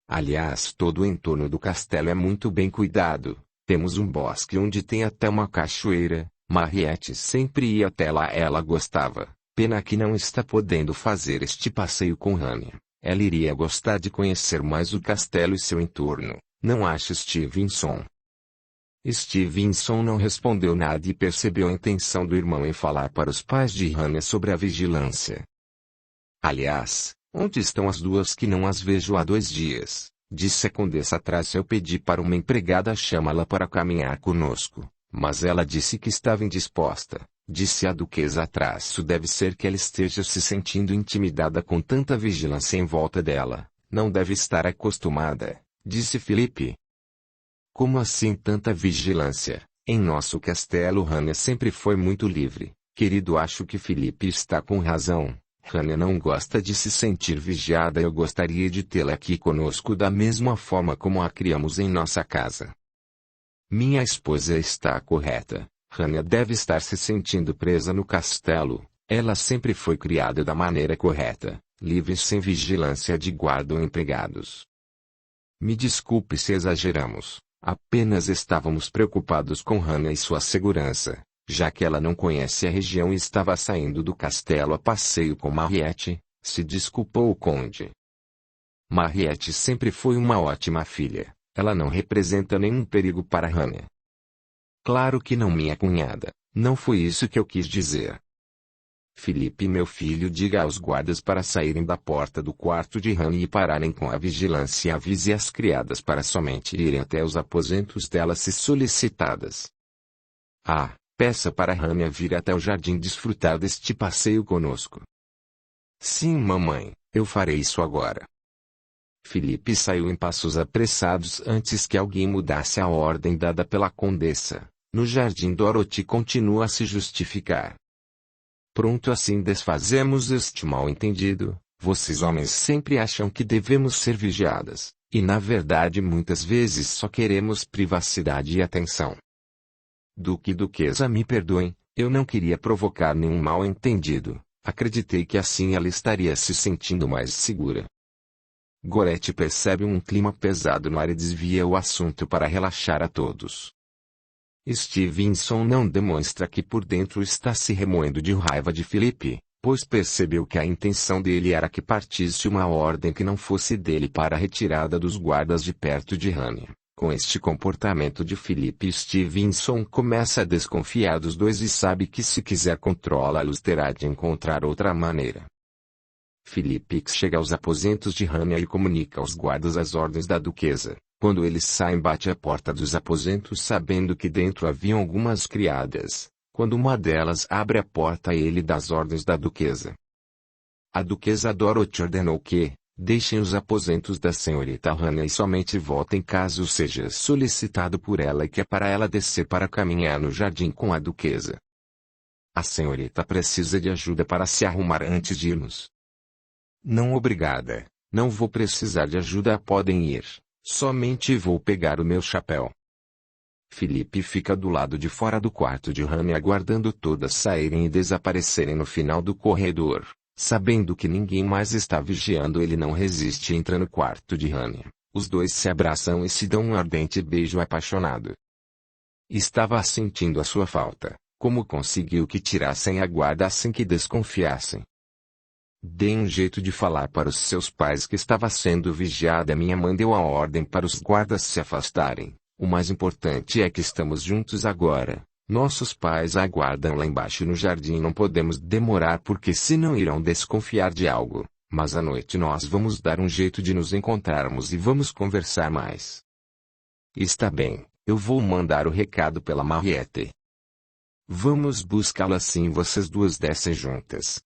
Aliás, todo o entorno do castelo é muito bem cuidado. Temos um bosque onde tem até uma cachoeira. Mariette sempre ia até lá, ela gostava. Pena que não está podendo fazer este passeio com Rania. Ela iria gostar de conhecer mais o castelo e seu entorno, não acha, Stevenson? Stevenson não respondeu nada e percebeu a intenção do irmão em falar para os pais de Rania sobre a vigilância. Aliás, onde estão as duas que não as vejo há 2 dias? Disse a condessa atrás. Eu pedi para uma empregada chamá-la para caminhar conosco, mas ela disse que estava indisposta. Disse a duquesa atrás. Isso deve ser que ela esteja se sentindo intimidada com tanta vigilância em volta dela. Não deve estar acostumada, disse Felipe. Como assim tanta vigilância? Em nosso castelo Rania sempre foi muito livre. Querido, acho que Felipe está com razão. Rania não gosta de se sentir vigiada. Eu gostaria de tê-la aqui conosco da mesma forma como a criamos em nossa casa. Minha esposa está correta. Rania deve estar se sentindo presa no castelo. Ela sempre foi criada da maneira correta, livre sem vigilância de guarda ou empregados. Me desculpe se exageramos. Apenas estávamos preocupados com Rania e sua segurança, já que ela não conhece a região e estava saindo do castelo a passeio com Mariette, se desculpou o conde. Mariette sempre foi uma ótima filha. Ela não representa nenhum perigo para Rania. Claro que não, minha cunhada. Não foi isso que eu quis dizer. Felipe, meu filho, diga aos guardas para saírem da porta do quarto de Rania e pararem com a vigilância e avise as criadas para somente irem até os aposentos dela se solicitadas. Ah, peça para Rania vir até o jardim desfrutar deste passeio conosco. Sim, mamãe, eu farei isso agora. Felipe saiu em passos apressados antes que alguém mudasse a ordem dada pela condessa. No jardim Dorothy continua a se justificar. Pronto, assim desfazemos este mal-entendido. Vocês homens sempre acham que devemos ser vigiadas, e na verdade muitas vezes só queremos privacidade e atenção. Duque e duquesa, me perdoem, eu não queria provocar nenhum mal-entendido. Acreditei que assim ela estaria se sentindo mais segura. Gorete percebe um clima pesado no ar e desvia o assunto para relaxar a todos. Stevenson não demonstra que por dentro está se remoendo de raiva de Felipe, pois percebeu que a intenção dele era que partisse uma ordem que não fosse dele para a retirada dos guardas de perto de Rania. Com este comportamento de Felipe, Stevenson começa a desconfiar dos dois e sabe que se quiser controlá-los terá de encontrar outra maneira. Felipe chega aos aposentos de Rania e comunica aos guardas as ordens da duquesa. Quando eles saem, bate a porta dos aposentos sabendo que dentro haviam algumas criadas. Quando uma delas abre a porta, ele dá as ordens da duquesa. A duquesa Dorothy ordenou que deixem os aposentos da senhorita Rania e somente voltem caso seja solicitado por ela, e que é para ela descer para caminhar no jardim com a duquesa. A senhorita precisa de ajuda para se arrumar antes de irmos. Não, obrigada. Não vou precisar de ajuda. Podem ir. Somente vou pegar o meu chapéu. Felipe fica do lado de fora do quarto de Rania aguardando todas saírem e desaparecerem no final do corredor. Sabendo que ninguém mais está vigiando, ele não resiste e entra no quarto de Rania. Os dois se abraçam e se dão um ardente beijo apaixonado. Estava sentindo a sua falta. Como conseguiu que tirassem a guarda assim que desconfiassem? Dei um jeito de falar para os seus pais que estava sendo vigiada. Minha mãe deu a ordem para os guardas se afastarem. O mais importante é que estamos juntos agora. Nossos pais aguardam lá embaixo no jardim. Não podemos demorar porque senão irão desconfiar de algo. Mas à noite nós vamos dar um jeito de nos encontrarmos e vamos conversar mais. Está bem, eu vou mandar o recado pela Mariette. Vamos buscá-la assim vocês duas descem juntas.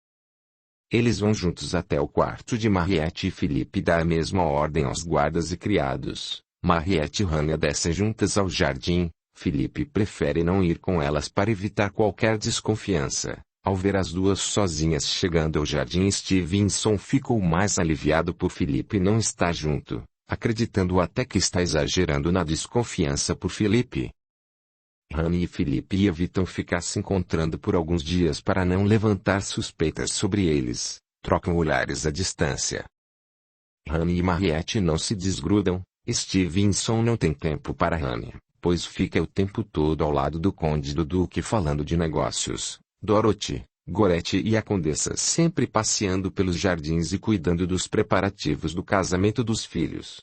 Eles vão juntos até o quarto de Mariette e Felipe dá a mesma ordem aos guardas e criados. Mariette e Rania descem juntas ao jardim. Felipe prefere não ir com elas para evitar qualquer desconfiança. Ao ver as duas sozinhas chegando ao jardim, Stevenson ficou mais aliviado por Felipe não estar junto, acreditando até que está exagerando na desconfiança por Felipe. Rani e Felipe evitam ficar se encontrando por alguns dias para não levantar suspeitas sobre eles, trocam olhares à distância. Rani e Mariette não se desgrudam. Stevenson não tem tempo para Rani, pois fica o tempo todo ao lado do conde do duque falando de negócios. Dorothy, Gorete e a condessa sempre passeando pelos jardins e cuidando dos preparativos do casamento dos filhos.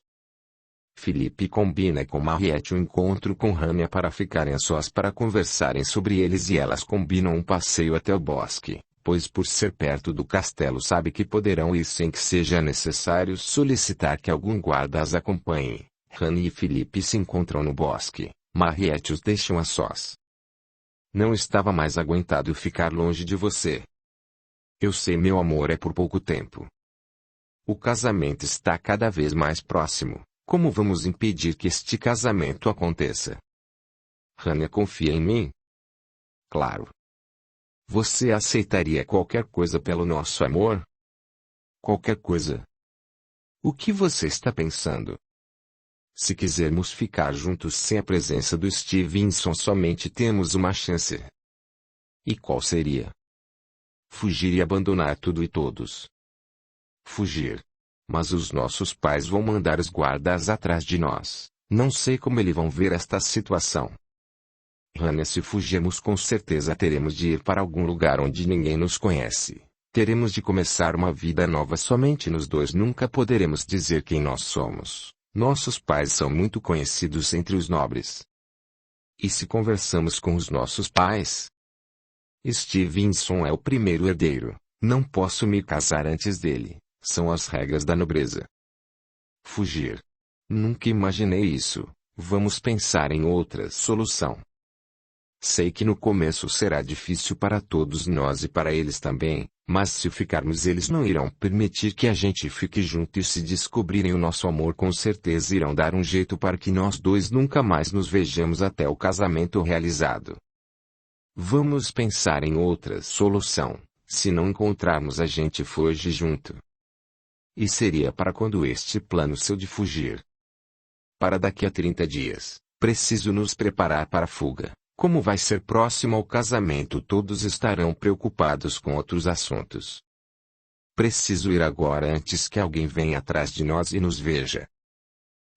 Felipe combina com Mariette um encontro com Rania para ficarem a sós para conversarem sobre eles e elas combinam um passeio até o bosque, pois por ser perto do castelo sabe que poderão ir sem que seja necessário solicitar que algum guarda as acompanhe. Rania e Felipe se encontram no bosque, Mariette os deixam a sós. Não estava mais aguentado ficar longe de você. Eu sei, meu amor, é por pouco tempo. O casamento está cada vez mais próximo. Como vamos impedir que este casamento aconteça? Rania confia em mim? Claro. Você aceitaria qualquer coisa pelo nosso amor? Qualquer coisa. O que você está pensando? Se quisermos ficar juntos sem a presença do Stevenson, somente temos uma chance. E qual seria? Fugir e abandonar tudo e todos. Fugir. Mas os nossos pais vão mandar os guardas atrás de nós. Não sei como eles vão ver esta situação. Rania, se fugirmos, com certeza teremos de ir para algum lugar onde ninguém nos conhece. Teremos de começar uma vida nova somente nos dois. Nunca poderemos dizer quem nós somos. Nossos pais são muito conhecidos entre os nobres. E se conversamos com os nossos pais? Stevenson é o primeiro herdeiro. Não posso me casar antes dele. São as regras da nobreza. Fugir. Nunca imaginei isso. Vamos pensar em outra solução. Sei que no começo será difícil para todos nós e para eles também, mas se ficarmos eles não irão permitir que a gente fique junto, e se descobrirem o nosso amor com certeza irão dar um jeito para que nós dois nunca mais nos vejamos até o casamento realizado. Vamos pensar em outra solução. Se não encontrarmos, a gente foge junto. E seria para quando este plano seu de fugir? Para daqui a 30 dias. Preciso nos preparar para a fuga. Como vai ser próximo ao casamento, todos estarão preocupados com outros assuntos. Preciso ir agora antes que alguém venha atrás de nós e nos veja.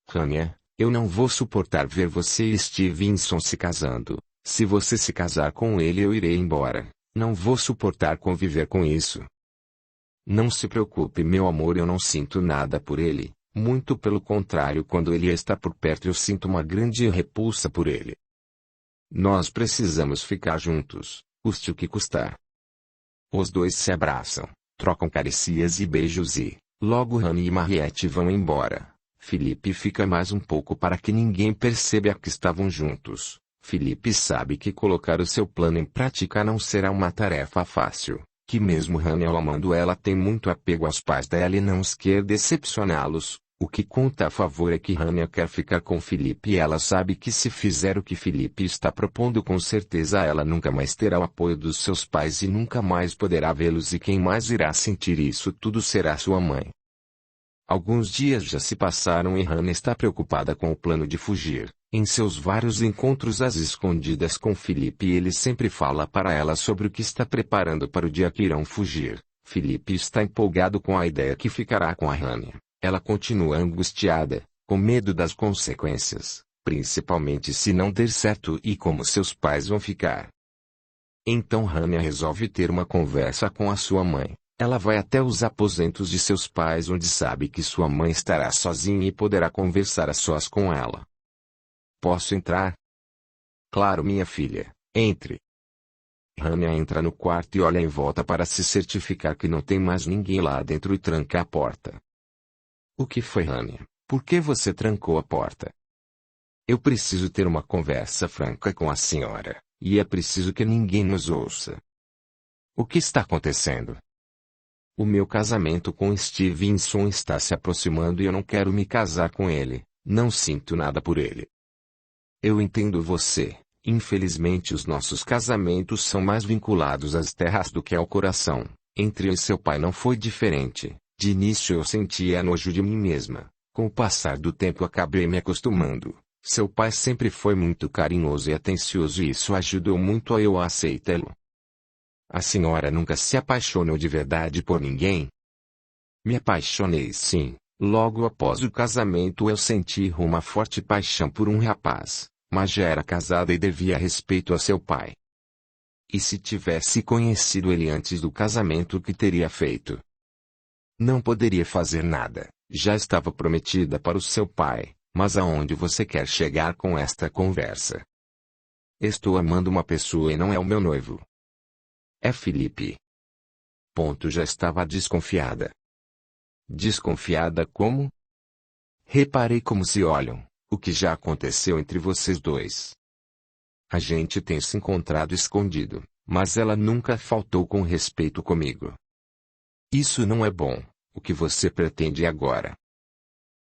Rania, eu não vou suportar ver você e Stevenson se casando. Se você se casar com ele, eu irei embora. Não vou suportar conviver com isso. Não se preocupe, meu amor, eu não sinto nada por ele. Muito pelo contrário, quando ele está por perto eu sinto uma grande repulsa por ele. Nós precisamos ficar juntos, custe o que custar. Os dois se abraçam, trocam carícias e beijos e, logo Rania e Mariette vão embora. Felipe fica mais um pouco para que ninguém perceba que estavam juntos. Felipe sabe que colocar o seu plano em prática não será uma tarefa fácil, que mesmo Rania amando ela tem muito apego aos pais dela e não quer decepcioná-los. O que conta a favor é que Rania quer ficar com Felipe e ela sabe que se fizer o que Felipe está propondo, com certeza ela nunca mais terá o apoio dos seus pais e nunca mais poderá vê-los, e quem mais irá sentir isso tudo será sua mãe. Alguns dias já se passaram e Rania está preocupada com o plano de fugir. Em seus vários encontros às escondidas com Felipe, ele sempre fala para ela sobre o que está preparando para o dia que irão fugir. Felipe está empolgado com a ideia que ficará com a Rania. Ela continua angustiada, com medo das consequências, principalmente se não der certo e como seus pais vão ficar. Então Rania resolve ter uma conversa com a sua mãe. Ela vai até os aposentos de seus pais, onde sabe que sua mãe estará sozinha e poderá conversar a sós com ela. Posso entrar? Claro, minha filha, entre. Rania entra no quarto e olha em volta para se certificar que não tem mais ninguém lá dentro e tranca a porta. O que foi, Rania? Por que você trancou a porta? Eu preciso ter uma conversa franca com a senhora, e é preciso que ninguém nos ouça. O que está acontecendo? O meu casamento com Stevenson está se aproximando e eu não quero me casar com ele. Não sinto nada por ele. Eu entendo você. Infelizmente os nossos casamentos são mais vinculados às terras do que ao coração. Entre eu e seu pai não foi diferente. De início eu sentia nojo de mim mesma. Com o passar do tempo acabei me acostumando. Seu pai sempre foi muito carinhoso e atencioso e isso ajudou muito a eu aceitá-lo. A senhora nunca se apaixonou de verdade por ninguém? Me apaixonei sim. Logo após o casamento eu senti uma forte paixão por um rapaz, mas já era casada e devia respeito a seu pai. E se tivesse conhecido ele antes do casamento, o que teria feito? Não poderia fazer nada, já estava prometida para o seu pai, mas aonde você quer chegar com esta conversa? Estou amando uma pessoa e não é o meu noivo. É Felipe. Ponto, já estava desconfiada. Desconfiada como? Reparei como se olham, o que já aconteceu entre vocês dois. A gente tem se encontrado escondido, mas ela nunca faltou com respeito comigo. Isso não é bom. O que você pretende agora?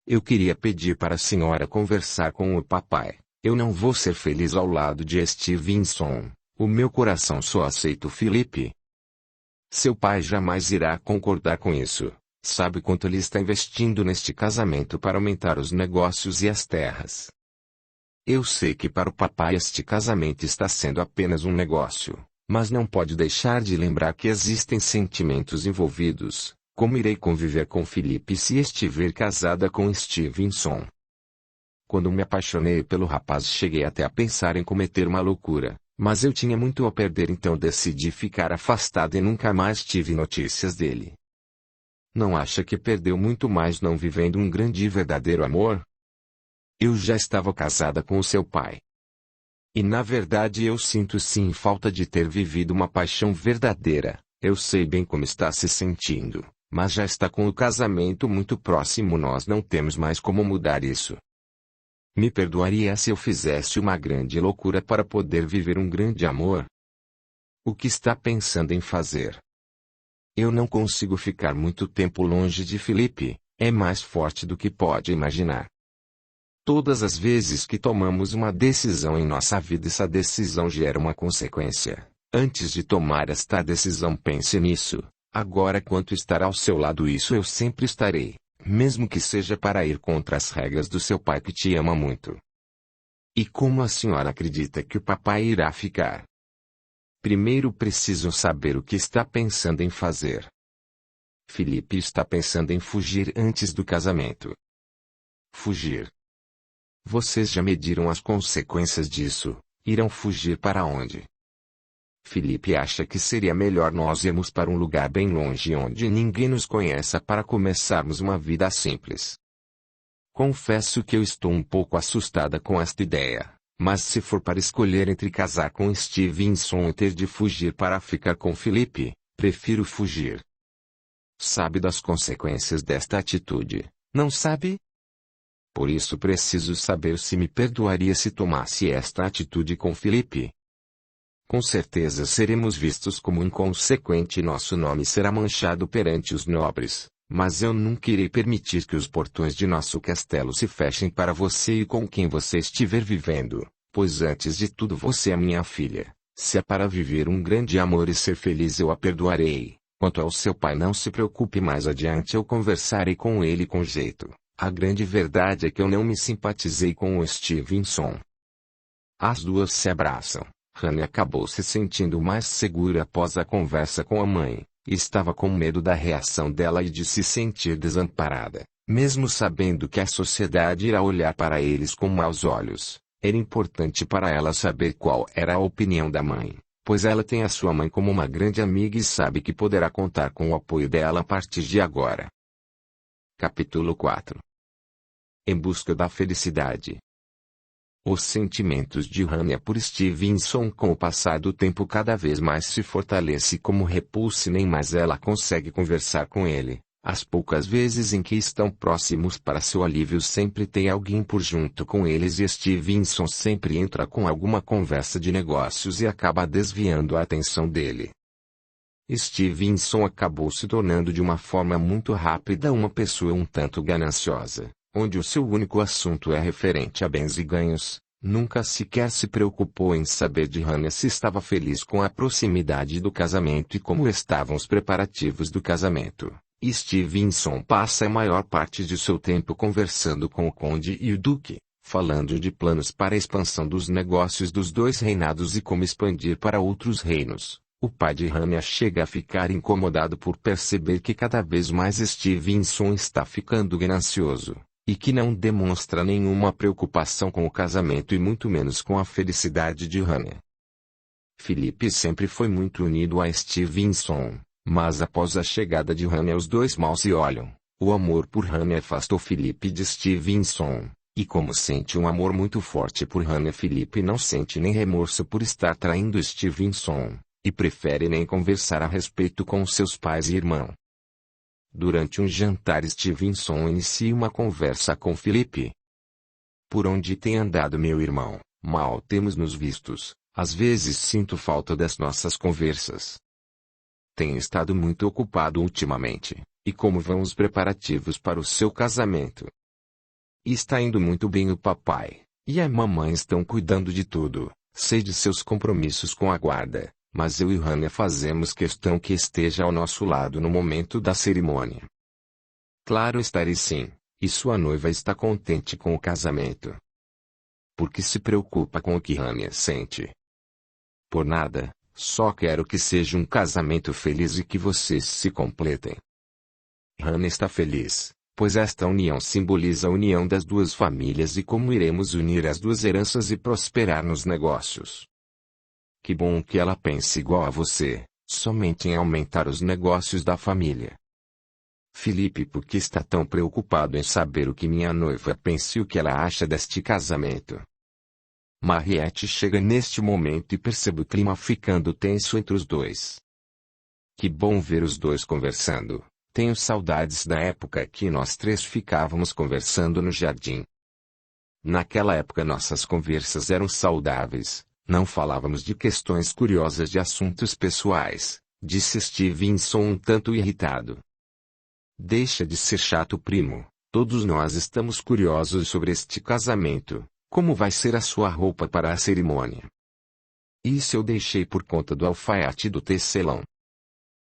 Eu queria pedir para a senhora conversar com o papai. Eu não vou ser feliz ao lado de Stevenson. O meu coração só aceita o Felipe. Seu pai jamais irá concordar com isso. Sabe quanto ele está investindo neste casamento para aumentar os negócios e as terras. Eu sei que para o papai este casamento está sendo apenas um negócio, mas não pode deixar de lembrar que existem sentimentos envolvidos. Como irei conviver com Felipe se estiver casada com Stevenson? Quando me apaixonei pelo rapaz cheguei até a pensar em cometer uma loucura, mas eu tinha muito a perder, então decidi ficar afastada e nunca mais tive notícias dele. Não acha que perdeu muito mais não vivendo um grande e verdadeiro amor? Eu já estava casada com o seu pai. E na verdade eu sinto sim falta de ter vivido uma paixão verdadeira. Eu sei bem como está se sentindo, mas já está com o casamento muito próximo, nós não temos mais como mudar isso. Me perdoaria se eu fizesse uma grande loucura para poder viver um grande amor? O que está pensando em fazer? Eu não consigo ficar muito tempo longe de Felipe, é mais forte do que pode imaginar. Todas as vezes que tomamos uma decisão em nossa vida, essa decisão gera uma consequência. Antes de tomar esta decisão, pense nisso. Agora, quanto estar ao seu lado, isso eu sempre estarei, mesmo que seja para ir contra as regras do seu pai que te ama muito. E como a senhora acredita que o papai irá ficar? Primeiro preciso saber o que está pensando em fazer. Felipe está pensando em fugir antes do casamento. Fugir. Vocês já mediram as consequências disso? Irão fugir para onde? Felipe acha que seria melhor nós irmos para um lugar bem longe onde ninguém nos conheça para começarmos uma vida simples. Confesso que eu estou um pouco assustada com esta ideia. Mas se for para escolher entre casar com Stevenson e ter de fugir para ficar com Felipe, prefiro fugir. Sabe das consequências desta atitude, não sabe? Por isso preciso saber se me perdoaria se tomasse esta atitude com Felipe. Com certeza seremos vistos como inconsequente e nosso nome será manchado perante os nobres, mas eu nunca irei permitir que os portões de nosso castelo se fechem para você e com quem você estiver vivendo, pois antes de tudo você é minha filha. Se é para viver um grande amor e ser feliz, eu a perdoarei. Quanto ao seu pai, não se preocupe, mais adiante eu conversarei com ele com jeito. A grande verdade é que eu não me simpatizei com o Stevenson. As duas se abraçam. Hannah acabou se sentindo mais segura após a conversa com a mãe. Estava com medo da reação dela e de se sentir desamparada, mesmo sabendo que a sociedade irá olhar para eles com maus olhos. Era importante para ela saber qual era a opinião da mãe, pois ela tem a sua mãe como uma grande amiga e sabe que poderá contar com o apoio dela a partir de agora. Capítulo 4. Em busca da felicidade. Os sentimentos de Hannah por Stevenson com o passar do tempo cada vez mais se fortalece como repulsa e nem mais ela consegue conversar com ele. As poucas vezes em que estão próximos para seu alívio sempre tem alguém por junto com eles e Stevenson sempre entra com alguma conversa de negócios e acaba desviando a atenção dele. Stevenson acabou se tornando de uma forma muito rápida uma pessoa um tanto gananciosa, onde o seu único assunto é referente a bens e ganhos. Nunca sequer se preocupou em saber de Hannah se estava feliz com a proximidade do casamento e como estavam os preparativos do casamento. Stevenson passa a maior parte de seu tempo conversando com o conde e o duque, falando de planos para a expansão dos negócios dos dois reinados e como expandir para outros reinos. O pai de Hannah chega a ficar incomodado por perceber que cada vez mais Stevenson está ficando ganancioso, e que não demonstra nenhuma preocupação com o casamento e muito menos com a felicidade de Hannah. Felipe sempre foi muito unido a Stevenson, mas após a chegada de Hannah os dois mal se olham. O amor por Hannah afastou Felipe de Stevenson, e como sente um amor muito forte por Hannah, Felipe não sente nem remorso por estar traindo Stevenson, e prefere nem conversar a respeito com seus pais e irmão. Durante um jantar, Stevenson inicia uma conversa com Felipe. Por onde tem andado meu irmão? Mal temos nos vistos. Às vezes sinto falta das nossas conversas. Tenho estado muito ocupado ultimamente. E como vão os preparativos para o seu casamento? Está indo muito bem. O papai e a mamãe estão cuidando de tudo. Sei de seus compromissos com a guarda, mas eu e Hannah fazemos questão que esteja ao nosso lado no momento da cerimônia. Claro, estarei sim. E sua noiva está contente com o casamento? Porque se preocupa com o que Hannah sente? Por nada, só quero que seja um casamento feliz e que vocês se completem. Hannah está feliz, pois esta união simboliza a união das duas famílias e como iremos unir as duas heranças e prosperar nos negócios. Que bom que ela pense igual a você, somente em aumentar os negócios da família. Felipe, por que está tão preocupado em saber o que minha noiva pensa e o que ela acha deste casamento? Mariette chega neste momento e percebe o clima ficando tenso entre os dois. Que bom ver os dois conversando. Tenho saudades da época que nós três ficávamos conversando no jardim. Naquela época nossas conversas eram saudáveis, não falávamos de questões curiosas de assuntos pessoais, disse Stevenson um tanto irritado. Deixa de ser chato, primo, todos nós estamos curiosos sobre este casamento. Como vai ser a sua roupa para a cerimônia? Isso eu deixei por conta do alfaiate do tecelão.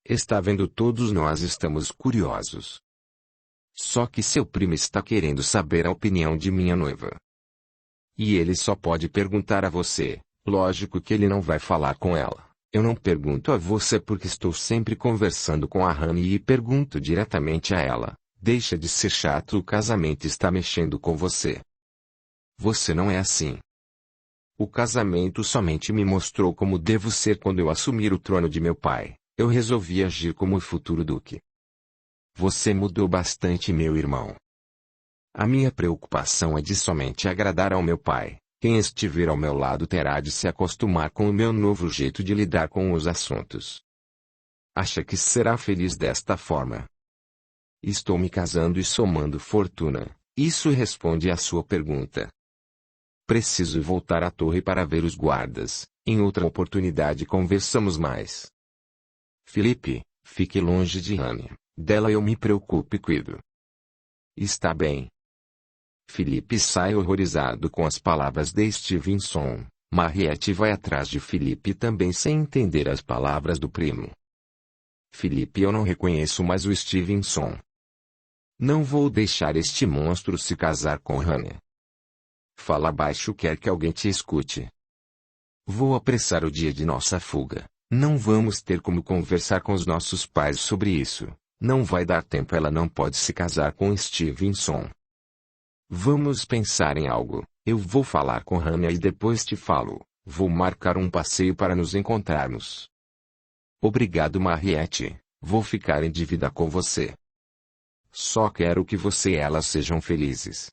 Está vendo, todos nós estamos curiosos. Só que seu primo está querendo saber a opinião de minha noiva. E ele só pode perguntar a você. Lógico que ele não vai falar com ela. Eu não pergunto a você porque estou sempre conversando com a Hannah e pergunto diretamente a ela. Deixa de ser chato, o casamento está mexendo com você. Você não é assim. O casamento somente me mostrou como devo ser quando eu assumir o trono de meu pai. Eu resolvi agir como o futuro duque. Você mudou bastante, meu irmão. A minha preocupação é de somente agradar ao meu pai. Quem estiver ao meu lado terá de se acostumar com o meu novo jeito de lidar com os assuntos. Acha que será feliz desta forma? Estou me casando e somando fortuna. Isso responde à sua pergunta. Preciso voltar à torre para ver os guardas. Em outra oportunidade conversamos mais. Felipe, fique longe de Hannah. Dela eu me preocupo e cuido. Está bem. Felipe sai horrorizado com as palavras de Stevenson. Mariette vai atrás de Felipe também sem entender as palavras do primo. Felipe, eu não reconheço mais o Stevenson. Não vou deixar este monstro se casar com Hannah. Fala baixo, quer que alguém te escute. Vou apressar o dia de nossa fuga. Não vamos ter como conversar com os nossos pais sobre isso. Não vai dar tempo, ela não pode se casar com Stevenson. Vamos pensar em algo. Eu vou falar com Hannah e depois te falo. Vou marcar um passeio para nos encontrarmos. Obrigado, Mariette. Vou ficar em dívida com você. Só quero que você e ela sejam felizes.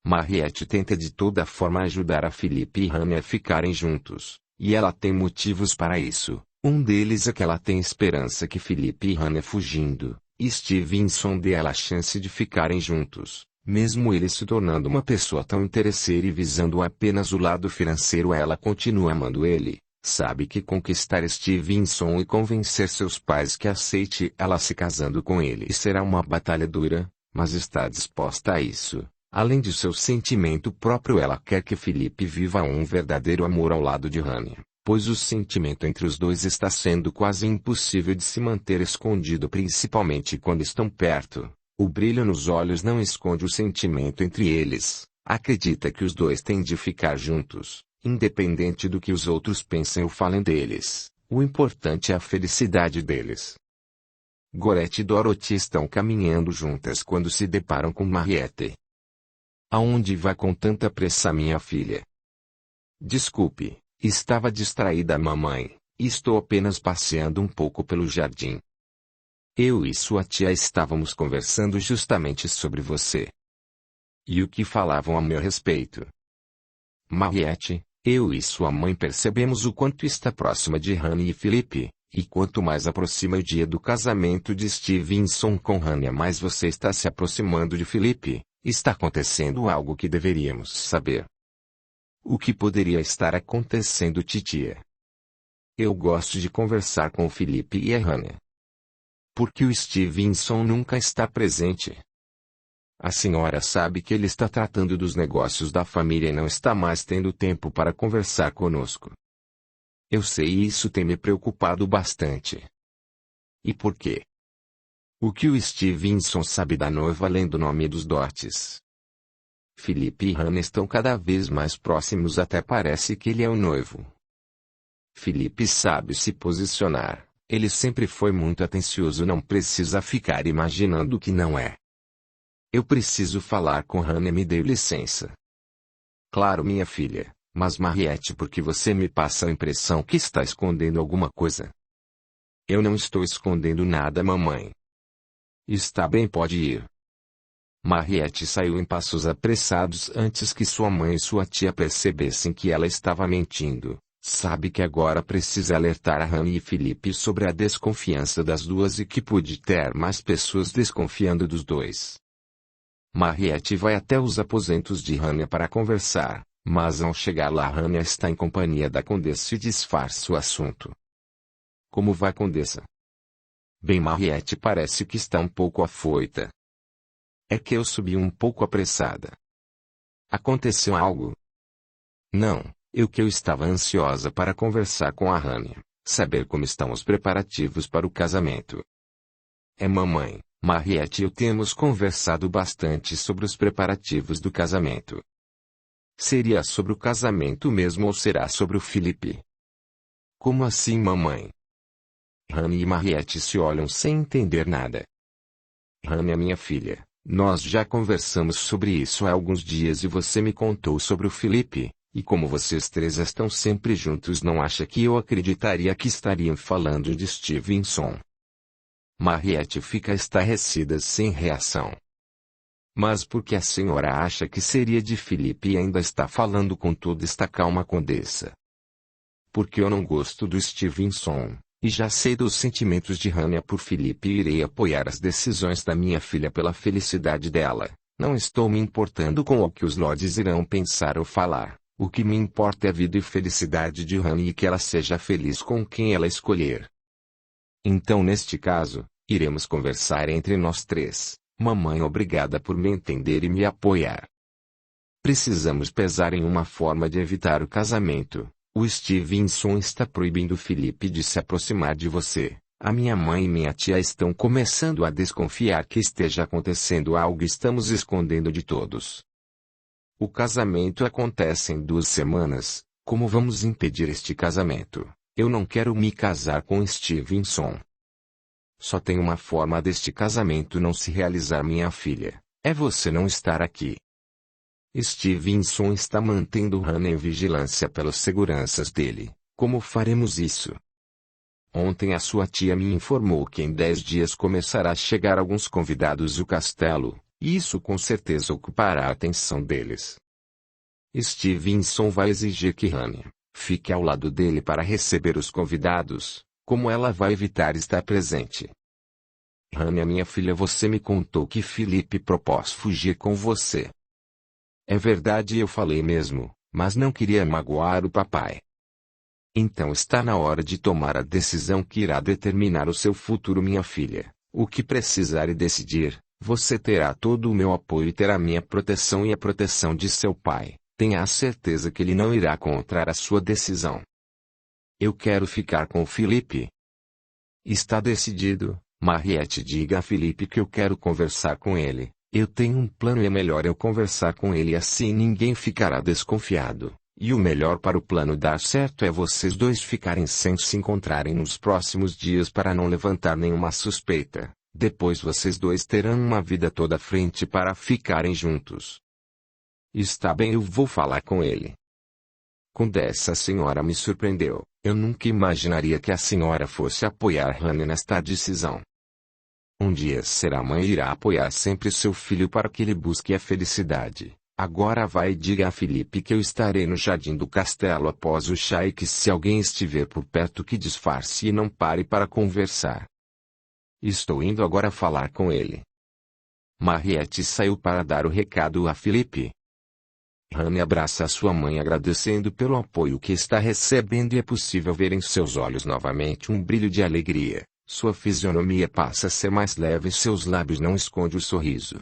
Mariette tenta de toda forma ajudar a Felipe e Hannah a ficarem juntos, e ela tem motivos para isso. Um deles é que ela tem esperança que Felipe e Hannah fugindo, Stevenson dê ela a chance de ficarem juntos, mesmo ele se tornando uma pessoa tão interesseira e visando apenas o lado financeiro, ela continua amando ele. Sabe que conquistar Stevenson e convencer seus pais que aceite ela se casando com ele será uma batalha dura, mas está disposta a isso. Além de seu sentimento próprio, ela quer que Felipe viva um verdadeiro amor ao lado de Hania, pois o sentimento entre os dois está sendo quase impossível de se manter escondido, principalmente quando estão perto. O brilho nos olhos não esconde o sentimento entre eles. Acredita que os dois têm de ficar juntos, independente do que os outros pensem ou falem deles. O importante é a felicidade deles. Gorete e Dorothy estão caminhando juntas quando se deparam com Mariette. Aonde vai com tanta pressa, minha filha? Desculpe, estava distraída, mamãe. Estou apenas passeando um pouco pelo jardim. Eu e sua tia estávamos conversando justamente sobre você. E o que falavam a meu respeito? Mariette, eu e sua mãe percebemos o quanto está próxima de Hania e Felipe, e quanto mais aproxima o dia do casamento de Stevenson com Hania, mais você está se aproximando de Felipe. Está acontecendo algo que deveríamos saber. O que poderia estar acontecendo, titia? Eu gosto de conversar com o Felipe e a Hania. Por que o Stevenson nunca está presente? A senhora sabe que ele está tratando dos negócios da família e não está mais tendo tempo para conversar conosco. Eu sei, e isso tem me preocupado bastante. E por quê? O que o Stevenson sabe da noiva além do nome dos dotes? Felipe e Hania estão cada vez mais próximos, até parece que ele é o noivo. Felipe sabe se posicionar, ele sempre foi muito atencioso, não precisa ficar imaginando que não é. Eu preciso falar com Hania, me dê licença. Claro, minha filha, mas Mariette, por que você me passa a impressão que está escondendo alguma coisa? Eu não estou escondendo nada, mamãe. Está bem, pode ir. Mariette saiu em passos apressados antes que sua mãe e sua tia percebessem que ela estava mentindo. Sabe que agora precisa alertar a Hania e Felipe sobre a desconfiança das duas e que pode ter mais pessoas desconfiando dos dois. Mariette vai até os aposentos de Hania para conversar, mas ao chegar lá Hania está em companhia da condessa e disfarça o assunto. Como vai, condessa? Bem, Mariette parece que está um pouco afoita. É que eu subi um pouco apressada. Aconteceu algo? Não, eu estava ansiosa para conversar com a Hania, saber como estão os preparativos para o casamento. Mamãe, Mariette e eu temos conversado bastante sobre os preparativos do casamento. Seria sobre o casamento mesmo ou será sobre o Felipe? Como assim, mamãe? Hania e Mariette se olham sem entender nada. Hania, minha filha, nós já conversamos sobre isso há alguns dias e você me contou sobre o Felipe, e como vocês três estão sempre juntos, não acha que eu acreditaria que estariam falando de Stevenson? Mariette fica estarrecida sem reação. Mas por que a senhora acha que seria de Felipe e ainda está falando com toda esta calma, condessa? Porque eu não gosto do Stevenson. E já sei dos sentimentos de Hania por Felipe e irei apoiar as decisões da minha filha pela felicidade dela. Não estou me importando com o que os lords irão pensar ou falar. O que me importa é a vida e felicidade de Hania e que ela seja feliz com quem ela escolher. Então, neste caso, iremos conversar entre nós três. Mamãe, obrigada por me entender e me apoiar. Precisamos pensar em uma forma de evitar o casamento. O Stevenson está proibindo Felipe de se aproximar de você. A minha mãe e minha tia estão começando a desconfiar que esteja acontecendo algo e estamos escondendo de todos. O casamento acontece em 2 semanas. Como vamos impedir este casamento? Eu não quero me casar com Stevenson. Só tem uma forma deste casamento não se realizar, minha filha. É você não estar aqui. Stevenson está mantendo Hania em vigilância pelas seguranças dele. Como faremos isso? Ontem a sua tia me informou que em 10 dias começará a chegar alguns convidados do castelo, e isso com certeza ocupará a atenção deles. Stevenson vai exigir que Hania fique ao lado dele para receber os convidados. Como ela vai evitar estar presente? Hania, minha filha, você me contou que Felipe propôs fugir com você. É verdade, eu falei mesmo, mas não queria magoar o papai. Então está na hora de tomar a decisão que irá determinar o seu futuro, minha filha. O que precisar e decidir, Você terá todo o meu apoio e terá minha proteção e a proteção de seu pai. Tenha a certeza que ele não irá contrar a sua decisão. Eu quero ficar com o Felipe. Está decidido, Mariette. Diga a Felipe que eu quero conversar com ele. Eu tenho um plano e é melhor eu conversar com ele, assim ninguém ficará desconfiado. E o melhor para o plano dar certo é vocês dois ficarem sem se encontrarem nos próximos dias para não levantar nenhuma suspeita. Depois vocês dois terão uma vida toda à frente para ficarem juntos. Está bem, eu vou falar com ele. Quando essa senhora me surpreendeu, eu nunca imaginaria que a senhora fosse apoiar Hannah nesta decisão. Um dia será mãe e irá apoiar sempre seu filho para que ele busque a felicidade. Agora vai e diga a Felipe que eu estarei no jardim do castelo após o chá e que se alguém estiver por perto que disfarce e não pare para conversar. Estou indo agora falar com ele. Mariette saiu para dar o recado a Felipe. Hannah abraça a sua mãe agradecendo pelo apoio que está recebendo e é possível ver em seus olhos novamente um brilho de alegria. Sua fisionomia passa a ser mais leve e seus lábios não escondem o sorriso.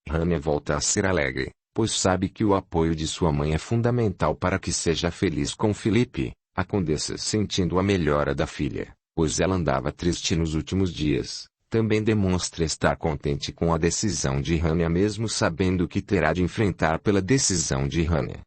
Hannah volta a ser alegre, pois sabe que o apoio de sua mãe é fundamental para que seja feliz com Felipe. A condessa, sentindo a melhora da filha, pois ela andava triste nos últimos dias, também demonstra estar contente com a decisão de Hannah mesmo sabendo que terá de enfrentar pela decisão de Hannah.